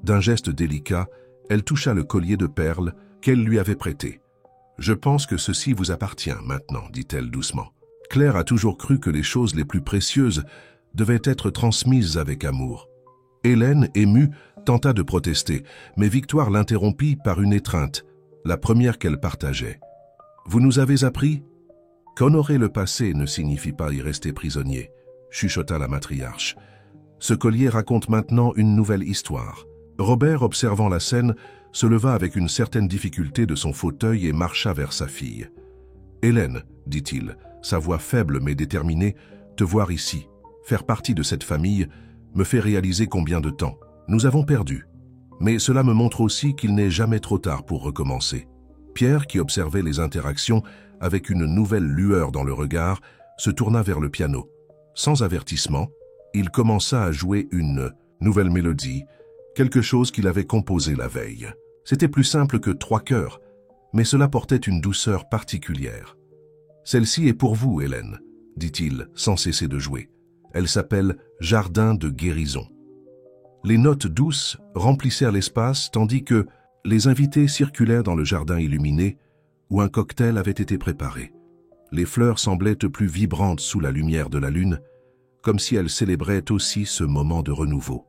D'un geste délicat, elle toucha le collier de perles qu'elle lui avait prêté. « Je pense que ceci vous appartient maintenant, » dit-elle doucement. Claire a toujours cru que les choses les plus précieuses devaient être transmises avec amour. Hélène, émue, tenta de protester, mais Victoire l'interrompit par une étreinte, la première qu'elle partageait. « Vous nous avez appris qu'honorer le passé ne signifie pas y rester prisonnier, » chuchota la matriarche. « Ce collier raconte maintenant une nouvelle histoire. » Robert, observant la scène, se leva avec une certaine difficulté de son fauteuil et marcha vers sa fille. « Hélène, » dit-il, sa voix faible mais déterminée, « te voir ici, faire partie de cette famille, me fait réaliser combien de temps nous avons perdu. Mais cela me montre aussi qu'il n'est jamais trop tard pour recommencer. » Pierre, qui observait les interactions avec une nouvelle lueur dans le regard, se tourna vers le piano. Sans avertissement, il commença à jouer une nouvelle mélodie, quelque chose qu'il avait composé la veille. C'était plus simple que trois chœurs, mais cela portait une douceur particulière. « Celle-ci est pour vous, Hélène, » dit-il, sans cesser de jouer. Elle s'appelle « Jardin de guérison ». Les notes douces remplissèrent l'espace tandis que les invités circulèrent dans le jardin illuminé où un cocktail avait été préparé. Les fleurs semblaient plus vibrantes sous la lumière de la lune, comme si elles célébraient aussi ce moment de renouveau.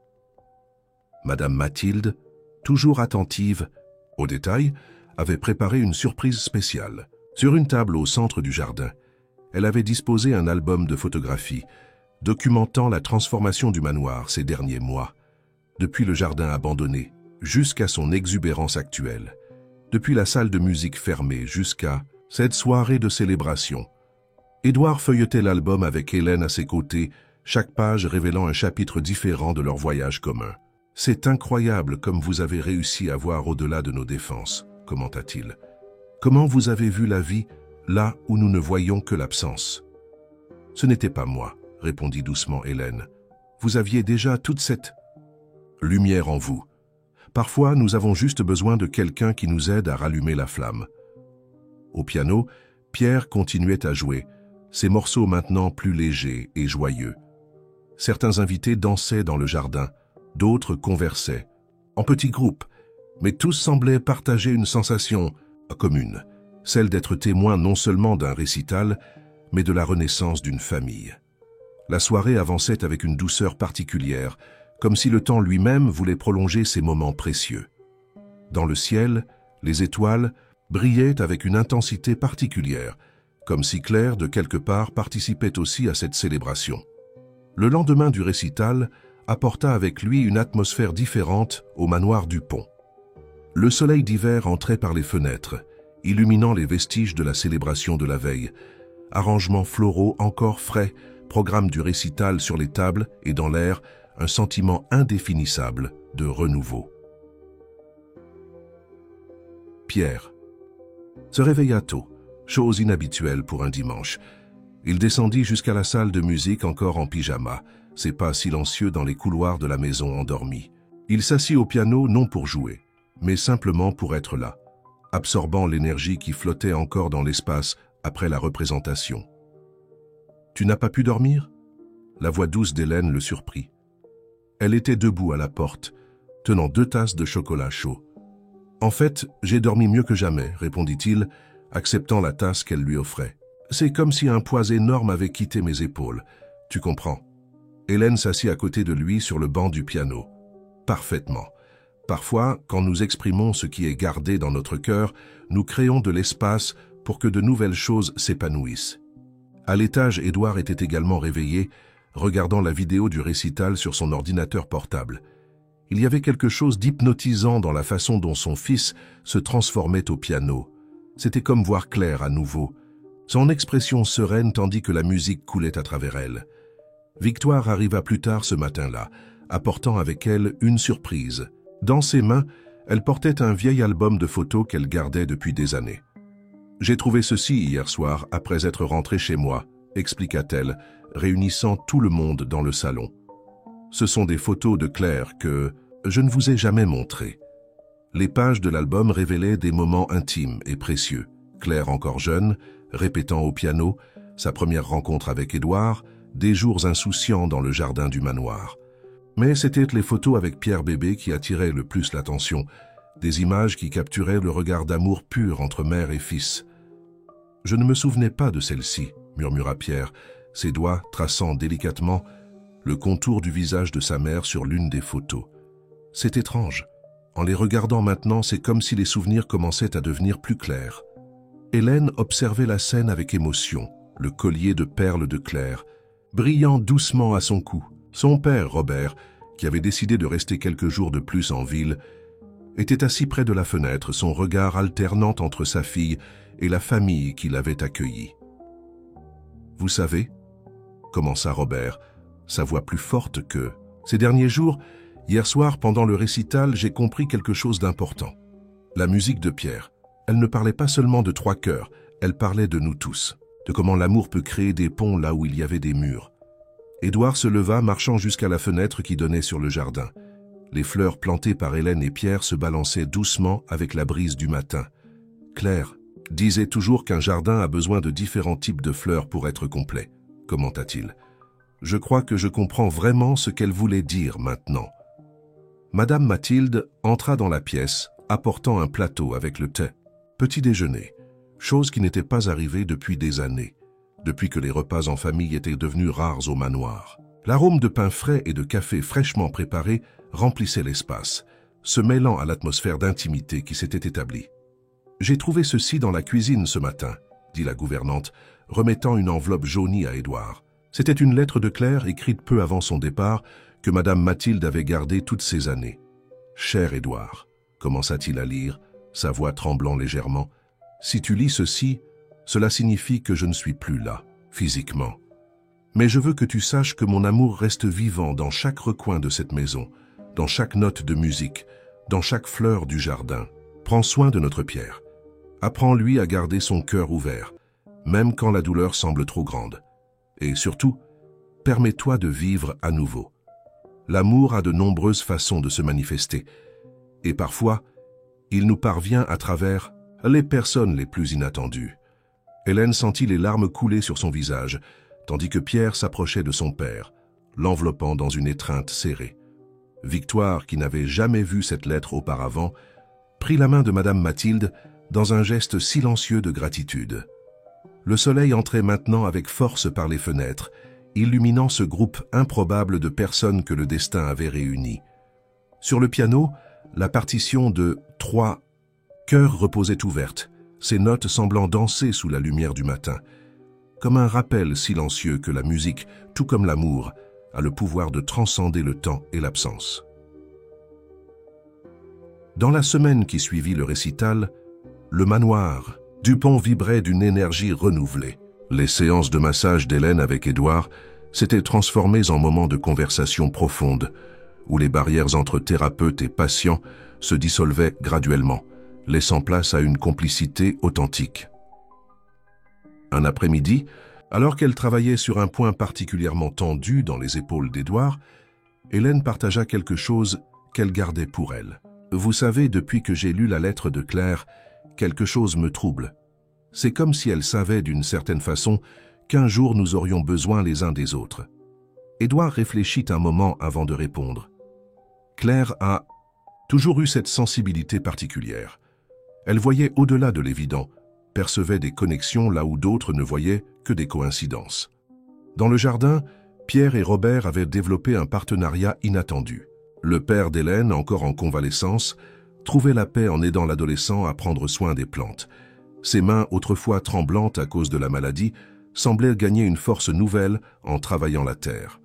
Madame Mathilde, toujours attentive aux détails, avait préparé une surprise spéciale. Sur une table au centre du jardin, elle avait disposé un album de photographies documentant la transformation du manoir ces derniers mois, depuis le jardin abandonné jusqu'à son exubérance actuelle, depuis la salle de musique fermée jusqu'à cette soirée de célébration. Édouard feuilletait l'album avec Hélène à ses côtés, chaque page révélant un chapitre différent de leur voyage commun. « C'est incroyable comme vous avez réussi à voir au-delà de nos défenses, » commenta-t-il. « Comment vous avez vu la vie là où nous ne voyons que l'absence ?»« Ce n'était pas moi, » répondit doucement Hélène. « Vous aviez déjà toute cette lumière en vous. Parfois, nous avons juste besoin de quelqu'un qui nous aide à rallumer la flamme. Au piano, Pierre continuait à jouer, ses morceaux maintenant plus légers et joyeux. Certains invités dansaient dans le jardin, d'autres conversaient, en petits groupes, mais tous semblaient partager une sensation commune, celle d'être témoin non seulement d'un récital, mais de la renaissance d'une famille. La soirée avançait avec une douceur particulière, comme si le temps lui-même voulait prolonger ces moments précieux. Dans le ciel, les étoiles brillaient avec une intensité particulière, comme si Claire, de quelque part, participait aussi à cette célébration. Le lendemain du récital apporta avec lui une atmosphère différente au manoir du Pont. Le soleil d'hiver entrait par les fenêtres, illuminant les vestiges de la célébration de la veille. Arrangements floraux encore frais, programme du récital sur les tables et dans l'air, un sentiment indéfinissable de renouveau. Pierre se réveilla tôt, chose inhabituelle pour un dimanche. Il descendit jusqu'à la salle de musique encore en pyjama, ses pas silencieux dans les couloirs de la maison endormie. Il s'assit au piano non pour jouer, mais simplement pour être là, absorbant l'énergie qui flottait encore dans l'espace après la représentation. « Tu n'as pas pu dormir ?» La voix douce d'Hélène le surprit. Elle était debout à la porte, tenant 2 tasses de chocolat chaud. « En fait, j'ai dormi mieux que jamais, » répondit-il, acceptant la tasse qu'elle lui offrait. « C'est comme si un poids énorme avait quitté mes épaules. Tu comprends ?» Hélène s'assit à côté de lui sur le banc du piano. « Parfaitement. Parfois, quand nous exprimons ce qui est gardé dans notre cœur, nous créons de l'espace pour que de nouvelles choses s'épanouissent. » À l'étage, Édouard était également réveillé, regardant la vidéo du récital sur son ordinateur portable. Il y avait quelque chose d'hypnotisant dans la façon dont son fils se transformait au piano. C'était comme voir Claire à nouveau. Son expression sereine tandis que la musique coulait à travers elle. Victoire arriva plus tard ce matin-là, apportant avec elle une surprise. Dans ses mains, elle portait un vieil album de photos qu'elle gardait depuis des années. « J'ai trouvé ceci hier soir après être rentrée chez moi », expliqua-t-elle, réunissant tout le monde dans le salon. « Ce sont des photos de Claire que je ne vous ai jamais montrées. » Les pages de l'album révélaient des moments intimes et précieux. Claire encore jeune, répétant au piano, sa première rencontre avec Édouard, des jours insouciants dans le jardin du manoir. Mais c'étaient les photos avec Pierre bébé qui attiraient le plus l'attention, des images qui capturaient le regard d'amour pur entre mère et fils. « Je ne me souvenais pas de celle-ci, » murmura Pierre, ses doigts traçant délicatement le contour du visage de sa mère sur l'une des photos. « C'est étrange. En les regardant maintenant, c'est comme si les souvenirs commençaient à devenir plus clairs. » Hélène observait la scène avec émotion, le collier de perles de Claire, brillant doucement à son cou. Son père, Robert, qui avait décidé de rester quelques jours de plus en ville, était assis près de la fenêtre, son regard alternant entre sa fille et la famille qui l'avait accueillie. « Vous savez, » commença Robert, sa voix plus forte que... « Ces derniers jours, hier soir, pendant le récital, j'ai compris quelque chose d'important. La musique de Pierre, elle ne parlait pas seulement de 3 cœurs, elle parlait de nous tous, de comment l'amour peut créer des ponts là où il y avait des murs. » Édouard se leva, marchant jusqu'à la fenêtre qui donnait sur le jardin. Les fleurs plantées par Hélène et Pierre se balançaient doucement avec la brise du matin. Claire disait toujours qu'un jardin a besoin de différents types de fleurs pour être complet, commenta-t-il. Je crois que je comprends vraiment ce qu'elle voulait dire maintenant. Madame Mathilde entra dans la pièce, apportant un plateau avec le thé. Petit déjeuner, chose qui n'était pas arrivée depuis des années, depuis que les repas en famille étaient devenus rares au manoir. L'arôme de pain frais et de café fraîchement préparé remplissait l'espace, se mêlant à l'atmosphère d'intimité qui s'était établie. « J'ai trouvé ceci dans la cuisine ce matin », dit la gouvernante, remettant une enveloppe jaunie à Édouard. C'était une lettre de Claire écrite peu avant son départ que Madame Mathilde avait gardée toutes ces années. « Cher Édouard », commença-t-il à lire, sa voix tremblant légèrement, « si tu lis ceci, cela signifie que je ne suis plus là, physiquement. Mais je veux que tu saches que mon amour reste vivant dans chaque recoin de cette maison, dans chaque note de musique, dans chaque fleur du jardin. Prends soin de notre Pierre. Apprends-lui à garder son cœur ouvert, même quand la douleur semble trop grande. Et surtout, permets-toi de vivre à nouveau. L'amour a de nombreuses façons de se manifester, Et parfois, il nous parvient à travers les personnes les plus inattendues. Hélène sentit les larmes couler sur son visage, tandis que Pierre s'approchait de son père, l'enveloppant dans une étreinte serrée. Victoire, qui n'avait jamais vu cette lettre auparavant, prit la main de Madame Mathilde dans un geste silencieux de gratitude. Le soleil entrait maintenant avec force par les fenêtres, illuminant ce groupe improbable de personnes que le destin avait réunies. Sur le piano, la partition de 3 chœurs reposait ouverte, ses notes semblant danser sous la lumière du matin, comme un rappel silencieux que la musique, tout comme l'amour, a le pouvoir de transcender le temps et l'absence. Dans la semaine qui suivit le récital, le manoir Dupont vibrait d'une énergie renouvelée. Les séances de massage d'Hélène avec Édouard s'étaient transformées en moments de conversation profonde, où les barrières entre thérapeute et patient se dissolvaient graduellement, laissant place à une complicité authentique. Un après-midi, alors qu'elle travaillait sur un point particulièrement tendu dans les épaules d'Édouard, Hélène partagea quelque chose qu'elle gardait pour elle. « Vous savez, depuis que j'ai lu la lettre de Claire, quelque chose me trouble. C'est comme si elle savait d'une certaine façon qu'un jour nous aurions besoin les uns des autres. » Édouard réfléchit un moment avant de répondre. Claire a toujours eu cette sensibilité particulière. Elle voyait au-delà de l'évident, percevait des connexions là où d'autres ne voyaient que des coïncidences. Dans le jardin, Pierre et Robert avaient développé un partenariat inattendu. Le père d'Hélène, encore en convalescence, trouvait la paix en aidant l'adolescent à prendre soin des plantes. Ses mains, autrefois tremblantes à cause de la maladie, semblaient gagner une force nouvelle en travaillant la terre.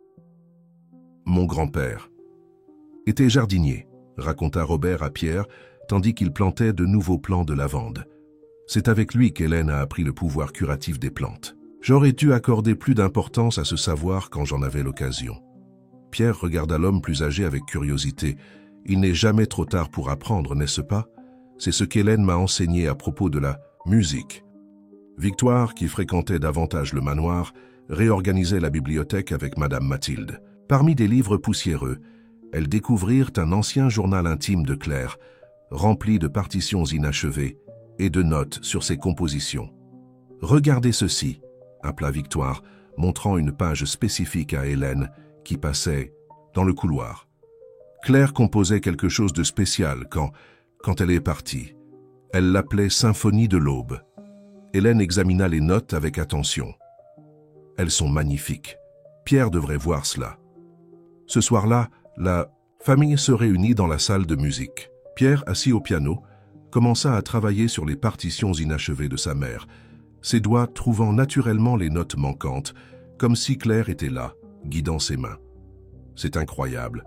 « Mon grand-père était jardinier », raconta Robert à Pierre, tandis qu'il plantait de nouveaux plants de lavande. C'est avec lui qu'Hélène a appris le pouvoir curatif des plantes. J'aurais dû accorder plus d'importance à ce savoir quand j'en avais l'occasion. Pierre regarda l'homme plus âgé avec curiosité. Il n'est jamais trop tard pour apprendre, n'est-ce pas? C'est ce qu'Hélène m'a enseigné à propos de la musique. Victoire, qui fréquentait davantage le manoir, réorganisait la bibliothèque avec Madame Mathilde. Parmi des livres poussiéreux, elles découvrirent un ancien journal intime de Claire, rempli de partitions inachevées et de notes sur ses compositions. « Regardez ceci », appela Victoire, montrant une page spécifique à Hélène qui passait dans le couloir. Claire composait quelque chose de spécial quand elle est partie. Elle l'appelait « Symphonie de l'aube ». Hélène examina les notes avec attention. « Elles sont magnifiques. Pierre devrait voir cela. » Ce soir-là, la famille se réunit dans la salle de musique. Pierre, assis au piano, commença à travailler sur les partitions inachevées de sa mère, ses doigts trouvant naturellement les notes manquantes, comme si Claire était là, guidant ses mains. « C'est incroyable »,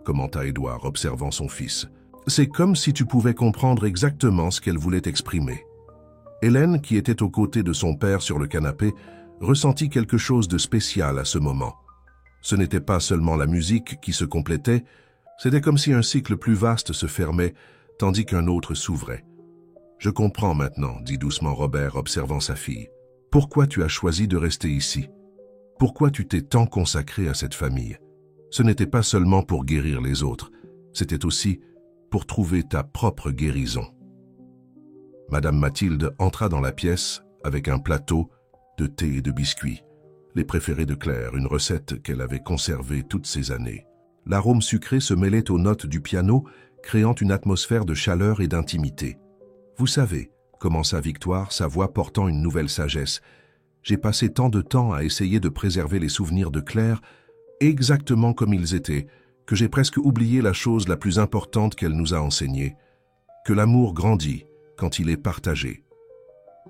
commenta Édouard, observant son fils. « C'est comme si tu pouvais comprendre exactement ce qu'elle voulait exprimer. » Hélène, qui était aux côtés de son père sur le canapé, ressentit quelque chose de spécial à ce moment. Ce n'était pas seulement la musique qui se complétait, c'était comme si un cycle plus vaste se fermait, tandis qu'un autre s'ouvrait. « Je comprends maintenant, » dit doucement Robert, observant sa fille. « Pourquoi tu as choisi de rester ici? Pourquoi tu t'es tant consacré à cette famille? Ce n'était pas seulement pour guérir les autres, c'était aussi pour trouver ta propre guérison. » Madame Mathilde entra dans la pièce avec un plateau de thé et de biscuits, les préférés de Claire, une recette qu'elle avait conservée toutes ces années. L'arôme sucré se mêlait aux notes du piano, créant une atmosphère de chaleur et d'intimité. « Vous savez, » commença Victoire, sa voix portant une nouvelle sagesse, « j'ai passé tant de temps à essayer de préserver les souvenirs de Claire, exactement comme ils étaient, que j'ai presque oublié la chose la plus importante qu'elle nous a enseignée, que l'amour grandit quand il est partagé. »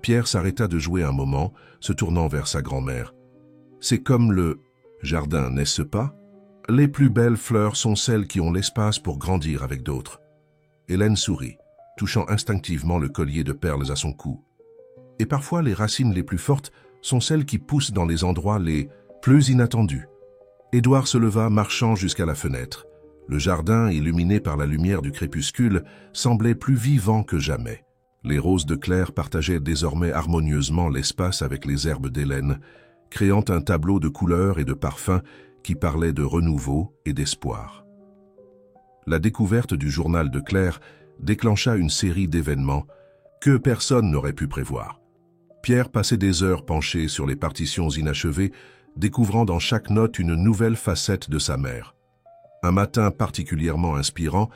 Pierre s'arrêta de jouer un moment, se tournant vers sa grand-mère. « C'est comme le jardin, n'est-ce pas? Les plus belles fleurs sont celles qui ont l'espace pour grandir avec d'autres. » Hélène sourit, touchant instinctivement le collier de perles à son cou. « Et parfois, les racines les plus fortes sont celles qui poussent dans les endroits les plus inattendus. » Édouard se leva, marchant jusqu'à la fenêtre. Le jardin, illuminé par la lumière du crépuscule, semblait plus vivant que jamais. Les roses de Claire partageaient désormais harmonieusement l'espace avec les herbes d'Hélène, créant un tableau de couleurs et de parfums qui parlait de renouveau et d'espoir. La découverte du journal de Claire déclencha une série d'événements que personne n'aurait pu prévoir. Pierre passait des heures penché sur les partitions inachevées, découvrant dans chaque note une nouvelle facette de sa mère. Un matin particulièrement inspirant,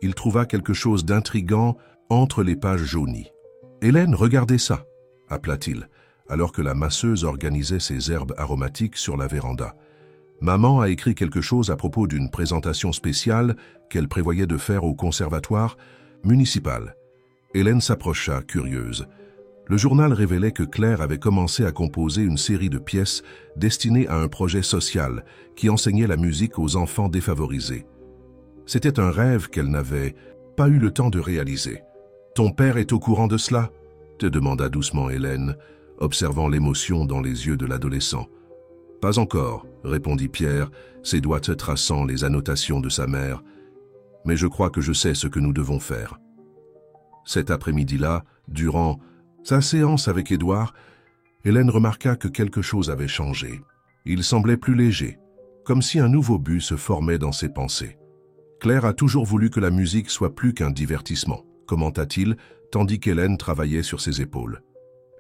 il trouva quelque chose d'intrigant entre les pages jaunies. « Hélène, regardez ça !» appela-t-il, alors que la masseuse organisait ses herbes aromatiques sur la véranda. Maman a écrit quelque chose à propos d'une présentation spéciale qu'elle prévoyait de faire au conservatoire municipal. Hélène s'approcha, curieuse. Le journal révélait que Claire avait commencé à composer une série de pièces destinées à un projet social qui enseignait la musique aux enfants défavorisés. C'était un rêve qu'elle n'avait pas eu le temps de réaliser. « Ton père est au courant de cela ?» te demanda doucement Hélène, observant l'émotion dans les yeux de l'adolescent. « Pas encore, » répondit Pierre, ses doigts traçant les annotations de sa mère. « Mais je crois que je sais ce que nous devons faire. » Cet après-midi-là, durant sa séance avec Édouard, Hélène remarqua que quelque chose avait changé. Il semblait plus léger, comme si un nouveau but se formait dans ses pensées. Claire a toujours voulu que la musique soit plus qu'un divertissement, commenta-t-il, tandis qu'Hélène travaillait sur ses épaules.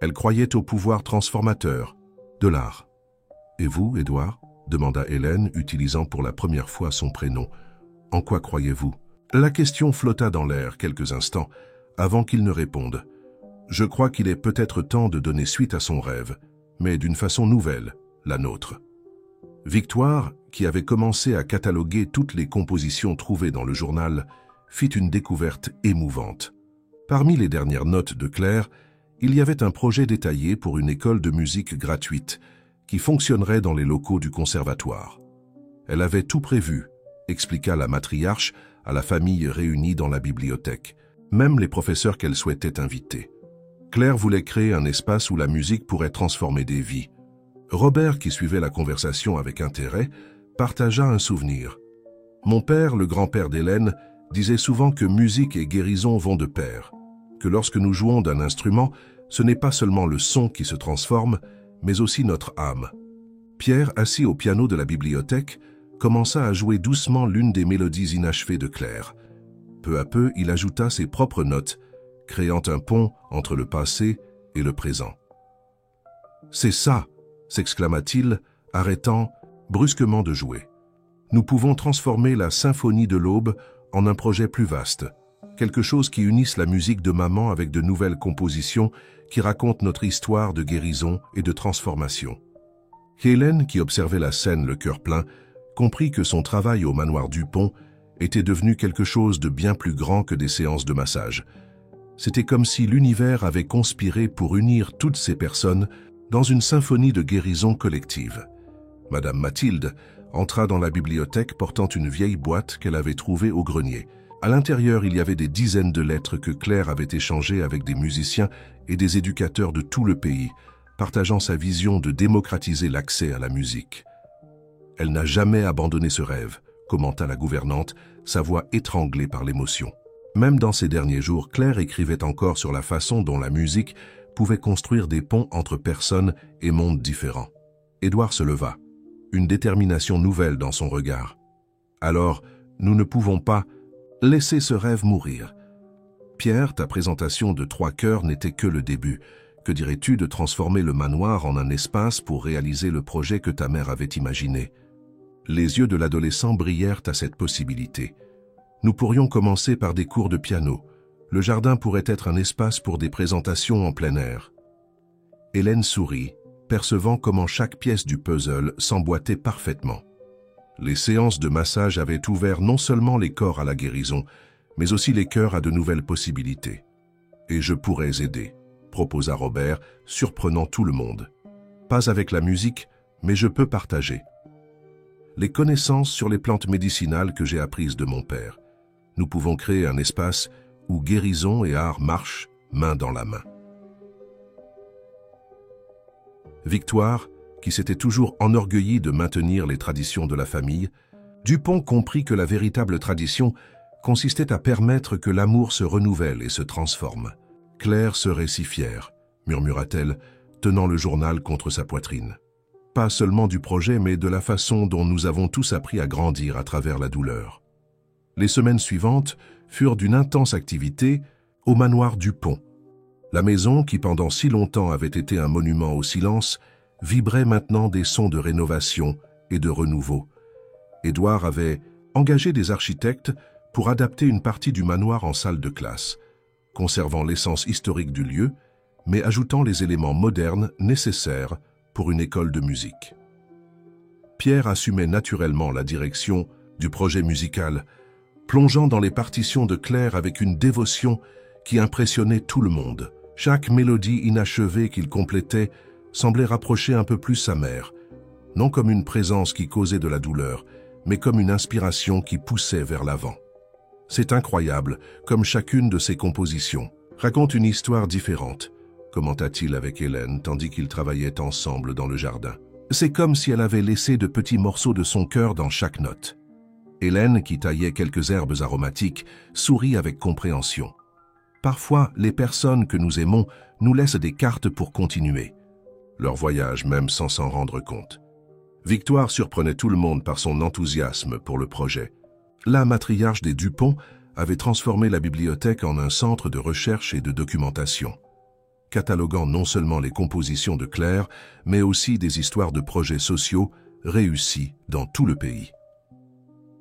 Elle croyait au pouvoir transformateur de l'art. « Et vous, Édouard ?» demanda Hélène, utilisant pour la première fois son prénom. « En quoi croyez-vous » La question flotta dans l'air quelques instants, avant qu'il ne réponde. « Je crois qu'il est peut-être temps de donner suite à son rêve, mais d'une façon nouvelle, la nôtre. » Victoire, qui avait commencé à cataloguer toutes les compositions trouvées dans le journal, fit une découverte émouvante. Parmi les dernières notes de Claire, il y avait un projet détaillé pour une école de musique gratuite qui fonctionnerait dans les locaux du conservatoire. Elle avait tout prévu, expliqua la matriarche à la famille réunie dans la bibliothèque, même les professeurs qu'elle souhaitait inviter. Claire voulait créer un espace où la musique pourrait transformer des vies. Robert, qui suivait la conversation avec intérêt, partagea un souvenir. « Mon père, le grand-père d'Hélène, disait souvent que musique et guérison vont de pair, que lorsque nous jouons d'un instrument, ce n'est pas seulement le son qui se transforme, mais aussi notre âme. » Pierre, assis au piano de la bibliothèque, commença à jouer doucement l'une des mélodies inachevées de Claire. Peu à peu, il ajouta ses propres notes, créant un pont entre le passé et le présent. « C'est ça !» s'exclama-t-il, arrêtant brusquement de jouer. « Nous pouvons transformer la symphonie de l'aube en un projet plus vaste, quelque chose qui unisse la musique de maman avec de nouvelles compositions qui racontent notre histoire de guérison et de transformation. » Hélène, qui observait la scène le cœur plein, comprit que son travail au manoir Dupont était devenu quelque chose de bien plus grand que des séances de massage. C'était comme si l'univers avait conspiré pour unir toutes ces personnes dans une symphonie de guérison collective. Madame Mathilde entra dans la bibliothèque portant une vieille boîte qu'elle avait trouvée au grenier. À l'intérieur, il y avait des dizaines de lettres que Claire avait échangées avec des musiciens et des éducateurs de tout le pays, partageant sa vision de démocratiser l'accès à la musique. « Elle n'a jamais abandonné ce rêve », commenta la gouvernante, sa voix étranglée par l'émotion. Même dans ces derniers jours, Claire écrivait encore sur la façon dont la musique pouvait construire des ponts entre personnes et mondes différents. Édouard se leva, une détermination nouvelle dans son regard. « Alors, nous ne pouvons pas laisser ce rêve mourir. Pierre, ta présentation de 3 chœurs n'était que le début. Que dirais-tu de transformer le manoir en un espace pour réaliser le projet que ta mère avait imaginé ?» Les yeux de l'adolescent brillèrent à cette possibilité. « Nous pourrions commencer par des cours de piano. Le jardin pourrait être un espace pour des présentations en plein air. » Hélène sourit, percevant comment chaque pièce du puzzle s'emboîtait parfaitement. Les séances de massage avaient ouvert non seulement les corps à la guérison, mais aussi les cœurs à de nouvelles possibilités. « Et je pourrais aider », proposa Robert, surprenant tout le monde. « Pas avec la musique, mais je peux partager. Les connaissances sur les plantes médicinales que j'ai apprises de mon père. Nous pouvons créer un espace où guérison et art marchent main dans la main. » Victoire, qui s'était toujours enorgueillie de maintenir les traditions de la famille, Dupont comprit que la véritable tradition consistait à permettre que l'amour se renouvelle et se transforme. « Claire serait si fière », murmura-t-elle, tenant le journal contre sa poitrine. « Pas seulement du projet, mais de la façon dont nous avons tous appris à grandir à travers la douleur. » Les semaines suivantes furent d'une intense activité au manoir Dupont. La maison, qui pendant si longtemps avait été un monument au silence, vibrait maintenant des sons de rénovation et de renouveau. Édouard avait engagé des architectes pour adapter une partie du manoir en salle de classe, conservant l'essence historique du lieu, mais ajoutant les éléments modernes nécessaires pour une école de musique. Pierre assumait naturellement la direction du projet musical, plongeant dans les partitions de Claire avec une dévotion qui impressionnait tout le monde. Chaque mélodie inachevée qu'il complétait semblait rapprocher un peu plus sa mère, non comme une présence qui causait de la douleur, mais comme une inspiration qui poussait vers l'avant. C'est incroyable, comme chacune de ses compositions raconte une histoire différente, commenta-t-il avec Hélène tandis qu'ils travaillaient ensemble dans le jardin. C'est comme si elle avait laissé de petits morceaux de son cœur dans chaque note. Hélène, qui taillait quelques herbes aromatiques, sourit avec compréhension. Parfois, les personnes que nous aimons nous laissent des cartes pour continuer leur voyage, même sans s'en rendre compte. Victoire surprenait tout le monde par son enthousiasme pour le projet. La matriarche des Dupont avait transformé la bibliothèque en un centre de recherche et de documentation, cataloguant non seulement les compositions de Claire, mais aussi des histoires de projets sociaux réussis dans tout le pays.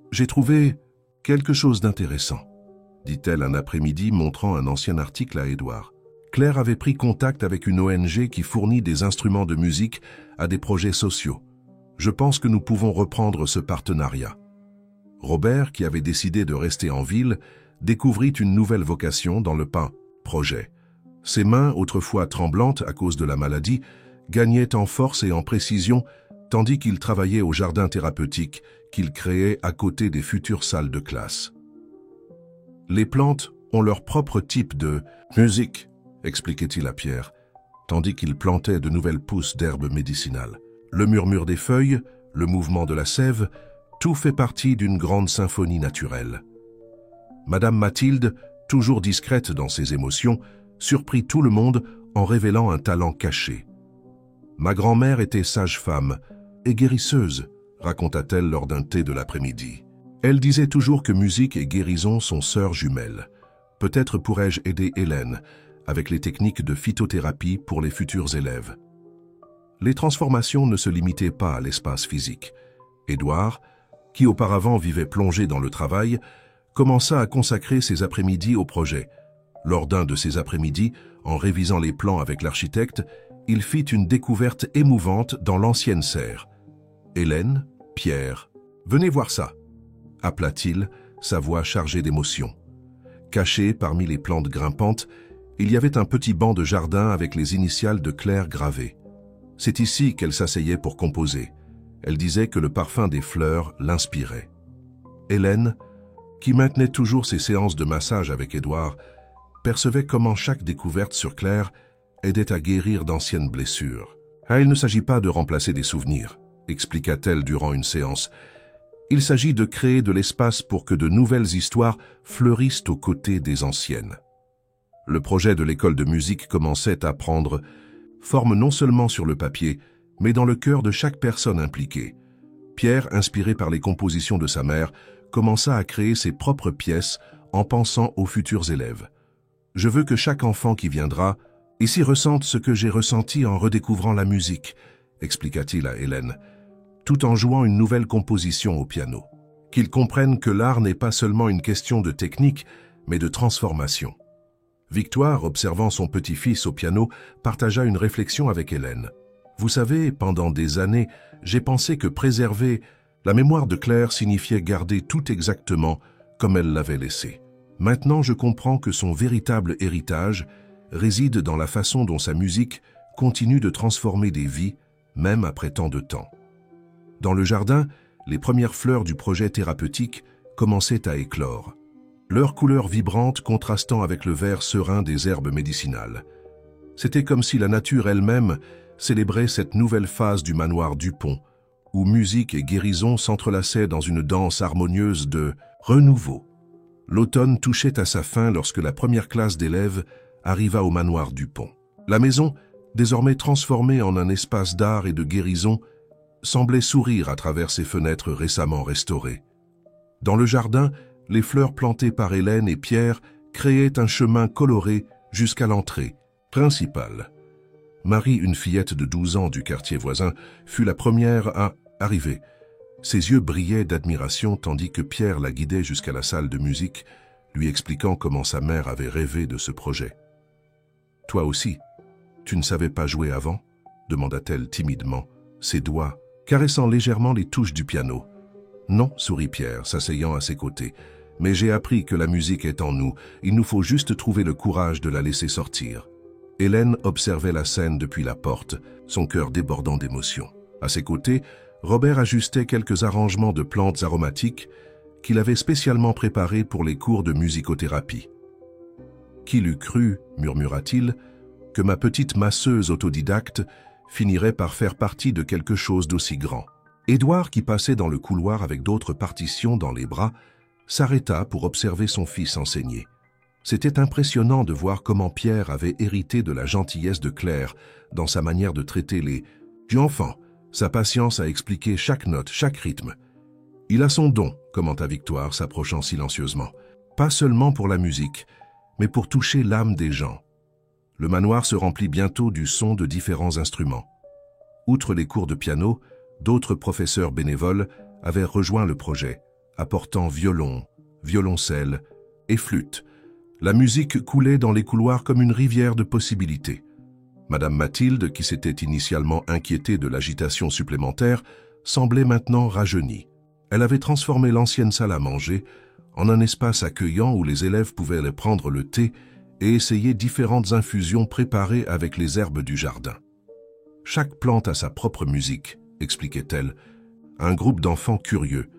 « J'ai trouvé quelque chose d'intéressant », dit-elle un après-midi, montrant un ancien article à Édouard. Claire avait pris contact avec une ONG qui fournit des instruments de musique à des projets sociaux. Je pense que nous pouvons reprendre ce partenariat. Robert, qui avait décidé de rester en ville, découvrit une nouvelle vocation dans le projet. Ses mains, autrefois tremblantes à cause de la maladie, gagnaient en force et en précision, tandis qu'il travaillait au jardin thérapeutique qu'il créait à côté des futures salles de classe. Les plantes ont leur propre type de musique, expliquait-il à Pierre, tandis qu'il plantait de nouvelles pousses d'herbes médicinales. Le murmure des feuilles, le mouvement de la sève, tout fait partie d'une grande symphonie naturelle. Madame Mathilde, toujours discrète dans ses émotions, surprit tout le monde en révélant un talent caché. Ma grand-mère était sage-femme et guérisseuse, raconta-t-elle lors d'un thé de l'après-midi. Elle disait toujours que musique et guérison sont sœurs jumelles. Peut-être pourrais-je aider Hélène avec les techniques de phytothérapie pour les futurs élèves. Les transformations ne se limitaient pas à l'espace physique. Édouard, qui auparavant vivait plongé dans le travail, commença à consacrer ses après-midi au projet. Lors d'un de ces après-midi, en révisant les plans avec l'architecte, il fit une découverte émouvante dans l'ancienne serre. « Hélène, Pierre, venez voir ça !» appela-t-il, sa voix chargée d'émotion. Caché parmi les plantes grimpantes, il y avait un petit banc de jardin avec les initiales de Claire gravées. C'est ici qu'elle s'asseyait pour composer. Elle disait que le parfum des fleurs l'inspirait. Hélène, qui maintenait toujours ses séances de massage avec Édouard, percevait comment chaque découverte sur Claire aidait à guérir d'anciennes blessures. « Ah, il ne s'agit pas de remplacer des souvenirs », expliqua-t-elle durant une séance. « Il s'agit de créer de l'espace pour que de nouvelles histoires fleurissent aux côtés des anciennes. » Le projet de l'école de musique commençait à prendre forme non seulement sur le papier, mais dans le cœur de chaque personne impliquée. Pierre, inspiré par les compositions de sa mère, commença à créer ses propres pièces en pensant aux futurs élèves. « Je veux que chaque enfant qui viendra ici ressente ce que j'ai ressenti en redécouvrant la musique », expliqua-t-il à Hélène, tout en jouant une nouvelle composition au piano. Qu'il comprenne que l'art n'est pas seulement une question de technique, mais de transformation. Victoire, observant son petit-fils au piano, partagea une réflexion avec Hélène. « Vous savez, pendant des années, j'ai pensé que préserver la mémoire de Claire signifiait garder tout exactement comme elle l'avait laissé. Maintenant, je comprends que son véritable héritage réside dans la façon dont sa musique continue de transformer des vies, même après tant de temps. » Dans le jardin, les premières fleurs du projet thérapeutique commençaient à éclore, leur couleur vibrante contrastant avec le vert serein des herbes médicinales. C'était comme si la nature elle-même célébrait cette nouvelle phase du manoir Dupont, où musique et guérison s'entrelaçaient dans une danse harmonieuse de renouveau. L'automne touchait à sa fin lorsque la première classe d'élèves arriva au manoir Dupont. La maison, désormais transformée en un espace d'art et de guérison, semblait sourire à travers ses fenêtres récemment restaurées. Dans le jardin, Les fleurs plantées par Hélène et Pierre créaient un chemin coloré jusqu'à l'entrée principale. Marie, une fillette de 12 ans du quartier voisin, fut la première à arriver. Ses yeux brillaient d'admiration tandis que Pierre la guidait jusqu'à la salle de musique, lui expliquant comment sa mère avait rêvé de ce projet. « Toi aussi, tu ne savais pas jouer avant ?» demanda-t-elle timidement, ses doigts caressant légèrement les touches du piano. « Non, sourit Pierre, s'asseyant à ses côtés. Mais j'ai appris que la musique est en nous, il nous faut juste trouver le courage de la laisser sortir. » Hélène observait la scène depuis la porte, son cœur débordant d'émotion. À ses côtés, Robert ajustait quelques arrangements de plantes aromatiques qu'il avait spécialement préparés pour les cours de musicothérapie. « Qui l'eût cru, murmura-t-il, que ma petite masseuse autodidacte finirait par faire partie de quelque chose d'aussi grand. » Édouard, qui passait dans le couloir avec d'autres partitions dans les bras, s'arrêta pour observer son fils enseigner. C'était impressionnant de voir comment Pierre avait hérité de la gentillesse de Claire dans sa manière de traiter les enfants, sa patience à expliquer chaque note, chaque rythme. « Il a son don », commenta Victoire, s'approchant silencieusement. « Pas seulement pour la musique, mais pour toucher l'âme des gens. » Le manoir se remplit bientôt du son de différents instruments. Outre les cours de piano, d'autres professeurs bénévoles avaient rejoint le projet, apportant violon, violoncelle et flûte. La musique coulait dans les couloirs comme une rivière de possibilités. Madame Mathilde, qui s'était initialement inquiétée de l'agitation supplémentaire, semblait maintenant rajeunie. Elle avait transformé l'ancienne salle à manger en un espace accueillant où les élèves pouvaient aller prendre le thé et essayer différentes infusions préparées avec les herbes du jardin. « Chaque plante a sa propre musique », expliquait-elle, un groupe d'enfants curieux.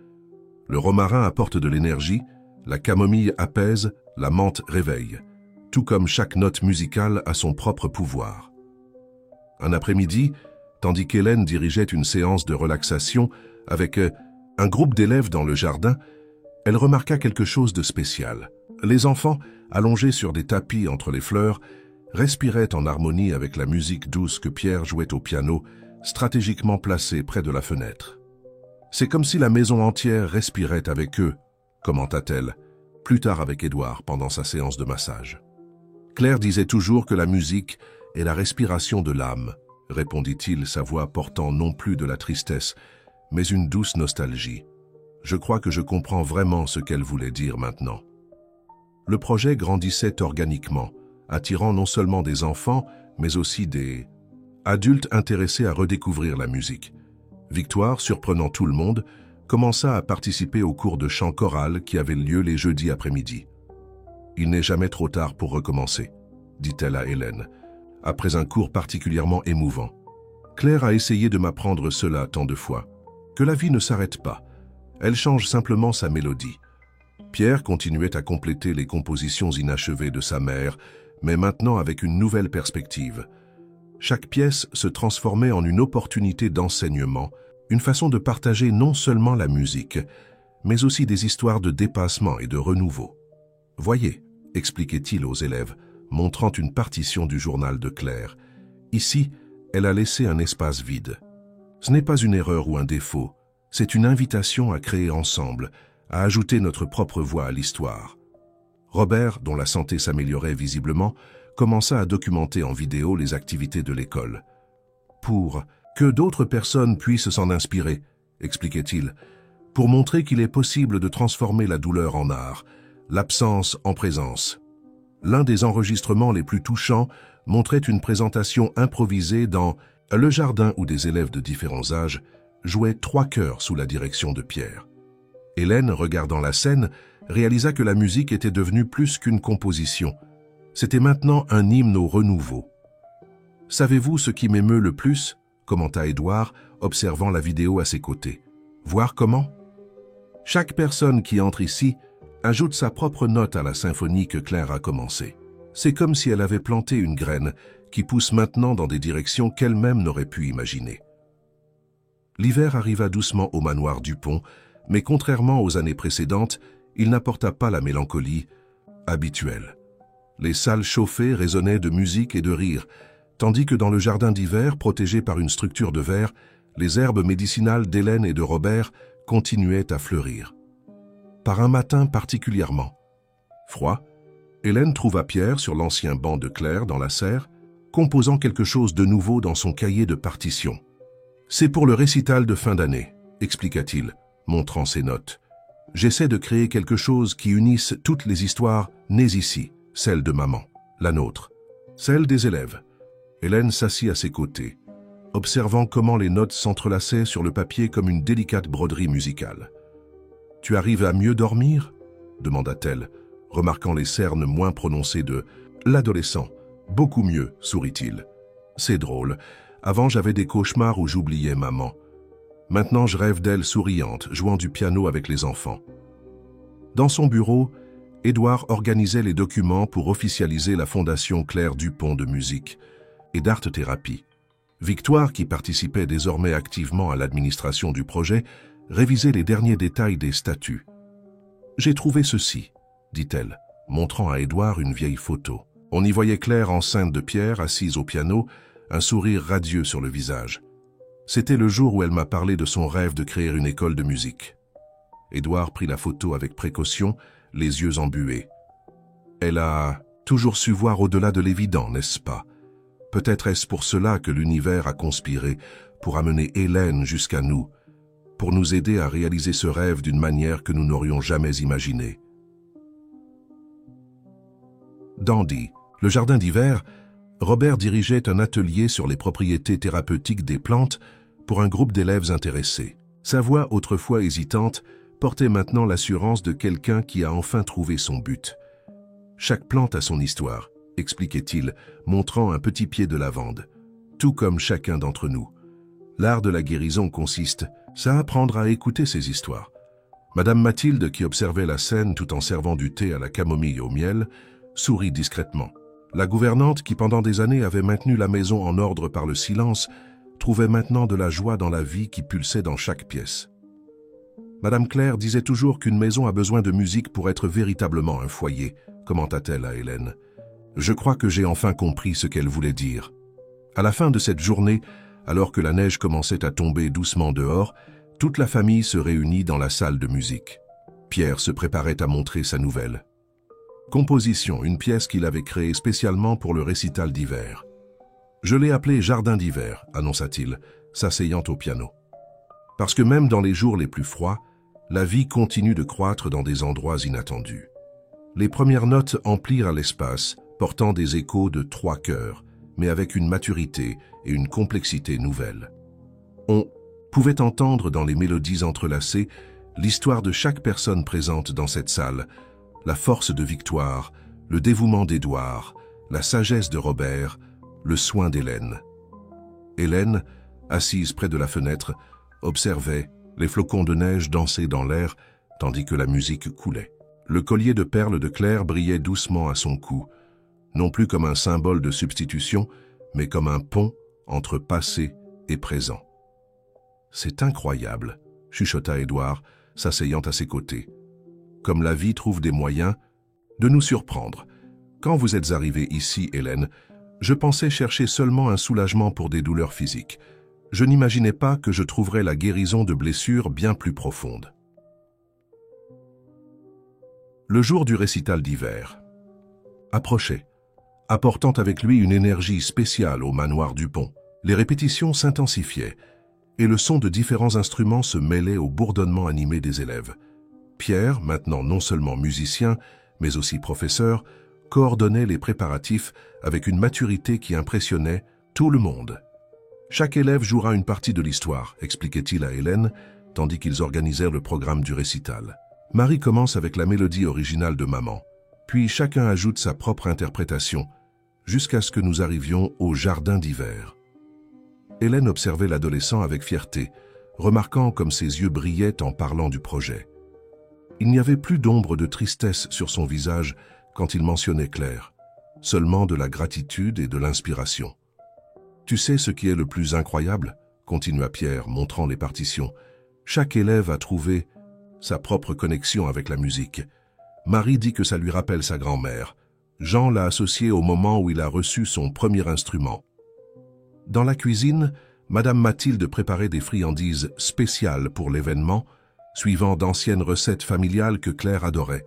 Le romarin apporte de l'énergie, la camomille apaise, la menthe réveille, tout comme chaque note musicale a son propre pouvoir. Un après-midi, tandis qu'Hélène dirigeait une séance de relaxation avec un groupe d'élèves dans le jardin, elle remarqua quelque chose de spécial. Les enfants, allongés sur des tapis entre les fleurs, respiraient en harmonie avec la musique douce que Pierre jouait au piano, stratégiquement placé près de la fenêtre. « C'est comme si la maison entière respirait avec eux », commenta-t-elle, plus tard avec Édouard pendant sa séance de massage. « Claire disait toujours que la musique est la respiration de l'âme », répondit-il, sa voix portant non plus de la tristesse, mais une douce nostalgie. « Je crois que je comprends vraiment ce qu'elle voulait dire maintenant. » Le projet grandissait organiquement, attirant non seulement des enfants, mais aussi des adultes intéressés à redécouvrir la musique. Victoire, surprenant tout le monde, commença à participer au cours de chant choral qui avait lieu les jeudis après-midi. « Il n'est jamais trop tard pour recommencer », dit-elle à Hélène, après un cours particulièrement émouvant. « Claire a essayé de m'apprendre cela tant de fois, que la vie ne s'arrête pas. Elle change simplement sa mélodie. » Pierre continuait à compléter les compositions inachevées de sa mère, mais maintenant avec une nouvelle perspective. Chaque pièce se transformait en une opportunité d'enseignement, une façon de partager non seulement la musique, mais aussi des histoires de dépassement et de renouveau. « Voyez », expliquait-il aux élèves, montrant une partition du journal de Claire. « Ici, elle a laissé un espace vide. Ce n'est pas une erreur ou un défaut, c'est une invitation à créer ensemble, à ajouter notre propre voix à l'histoire. » Robert, dont la santé s'améliorait visiblement, commença à documenter en vidéo les activités de l'école. « Pour que d'autres personnes puissent s'en inspirer, » expliquait-il, « pour montrer qu'il est possible de transformer la douleur en art, l'absence en présence. » L'un des enregistrements les plus touchants montrait une présentation improvisée dans le jardin où des élèves de différents âges jouaient 3 chœurs sous la direction de Pierre. Hélène, regardant la scène, réalisa que la musique était devenue plus qu'une composition. C'était maintenant un hymne au renouveau. « Savez-vous ce qui m'émeut le plus ?» commenta Édouard, observant la vidéo à ses côtés. « Voir comment ? Chaque personne qui entre ici ajoute sa propre note à la symphonie que Claire a commencée. C'est comme si elle avait planté une graine qui pousse maintenant dans des directions qu'elle-même n'aurait pu imaginer. » L'hiver arriva doucement au manoir Dupont, mais contrairement aux années précédentes, il n'apporta pas la mélancolie habituelle. Les salles chauffées résonnaient de musique et de rire, tandis que dans le jardin d'hiver, protégé par une structure de verre, les herbes médicinales d'Hélène et de Robert continuaient à fleurir. par un matin particulièrement froid, Hélène trouva Pierre sur l'ancien banc de Claire dans la serre, composant quelque chose de nouveau dans son cahier de partition. « C'est pour le récital de fin d'année », expliqua-t-il, montrant ses notes. « J'essaie de créer quelque chose qui unisse toutes les histoires nées ici, celle de maman, la nôtre, celle des élèves. » Hélène s'assit à ses côtés, observant comment les notes s'entrelaçaient sur le papier comme une délicate broderie musicale. « Tu arrives à mieux dormir ?» demanda-t-elle, remarquant les cernes moins prononcées de l'adolescent. « Beaucoup mieux, sourit-il. C'est drôle. Avant, j'avais des cauchemars où j'oubliais maman. Maintenant, je rêve d'elle souriante, jouant du piano avec les enfants. » Dans son bureau, Édouard organisait les documents pour officialiser la Fondation Claire Dupont de musique et d'art-thérapie. Victoire, qui participait désormais activement à l'administration du projet, révisait les derniers détails des statuts. « J'ai trouvé ceci, » dit-elle, montrant à Édouard une vieille photo. On y voyait Claire enceinte de Pierre, assise au piano, un sourire radieux sur le visage. C'était le jour où elle m'a parlé de son rêve de créer une école de musique. Édouard prit la photo avec précaution, les yeux embués. Elle a toujours su voir au-delà de l'évident, n'est-ce pas? Peut-être est-ce pour cela que l'univers a conspiré pour amener Hélène jusqu'à nous, pour nous aider à réaliser ce rêve d'une manière que nous n'aurions jamais imaginée. Dandy, le jardin d'hiver, Robert dirigeait un atelier sur les propriétés thérapeutiques des plantes pour un groupe d'élèves intéressés. Sa voix, autrefois hésitante, portait maintenant l'assurance de quelqu'un qui a enfin trouvé son but. Chaque plante a son histoire, expliquait-il, montrant un petit pied de lavande. Tout comme chacun d'entre nous. L'art de la guérison consiste à apprendre à écouter ces histoires. Madame Mathilde, qui observait la scène tout en servant du thé à la camomille et au miel, sourit discrètement. La gouvernante, qui pendant des années avait maintenu la maison en ordre par le silence, trouvait maintenant de la joie dans la vie qui pulsait dans chaque pièce. Madame Claire disait toujours qu'une maison a besoin de musique pour être véritablement un foyer, commenta-t-elle à Hélène. Je crois que j'ai enfin compris ce qu'elle voulait dire. À la fin de cette journée, alors que la neige commençait à tomber doucement dehors, toute la famille se réunit dans la salle de musique. Pierre se préparait à montrer sa nouvelle composition, une pièce qu'il avait créée spécialement pour le récital d'hiver. « Je l'ai appelée Jardin d'hiver », annonça-t-il, s'asseyant au piano. Parce que même dans les jours les plus froids, la vie continue de croître dans des endroits inattendus. Les premières notes emplirent l'espace, portant des échos de 3 chœurs, mais avec une maturité et une complexité nouvelles. On pouvait entendre dans les mélodies entrelacées l'histoire de chaque personne présente dans cette salle, la force de Victoire, le dévouement d'Édouard, la sagesse de Robert, le soin d'Hélène. Hélène, assise près de la fenêtre, observait les flocons de neige danser dans l'air tandis que la musique coulait. Le collier de perles de Claire brillait doucement à son cou, non plus comme un symbole de substitution, mais comme un pont entre passé et présent. « C'est incroyable », chuchota Édouard, s'asseyant à ses côtés. « Comme la vie trouve des moyens de nous surprendre. Quand vous êtes arrivée ici, Hélène, je pensais chercher seulement un soulagement pour des douleurs physiques. Je n'imaginais pas que je trouverais la guérison de blessures bien plus profondes. » Le jour du récital d'hiver approchait, apportant avec lui une énergie spéciale au manoir Dupont. Les répétitions s'intensifiaient et le son de différents instruments se mêlait au bourdonnement animé des élèves. Pierre, maintenant non seulement musicien, mais aussi professeur, coordonnait les préparatifs avec une maturité qui impressionnait tout le monde. « Chaque élève jouera une partie de l'histoire », expliquait-il à Hélène, tandis qu'ils organisèrent le programme du récital. Marie commence avec la mélodie originale de Maman, puis chacun ajoute sa propre interprétation, jusqu'à ce que nous arrivions au jardin d'hiver. Hélène observait l'adolescent avec fierté, remarquant comme ses yeux brillaient en parlant du projet. Il n'y avait plus d'ombre de tristesse sur son visage quand il mentionnait Claire, seulement de la gratitude et de l'inspiration. « Tu sais ce qui est le plus incroyable ?» continua Pierre, montrant les partitions. « Chaque élève a trouvé sa propre connexion avec la musique. Marie dit que ça lui rappelle sa grand-mère. Jean l'a associé au moment où il a reçu son premier instrument. Dans la cuisine, Madame Mathilde préparait des friandises spéciales pour l'événement, suivant d'anciennes recettes familiales que Claire adorait.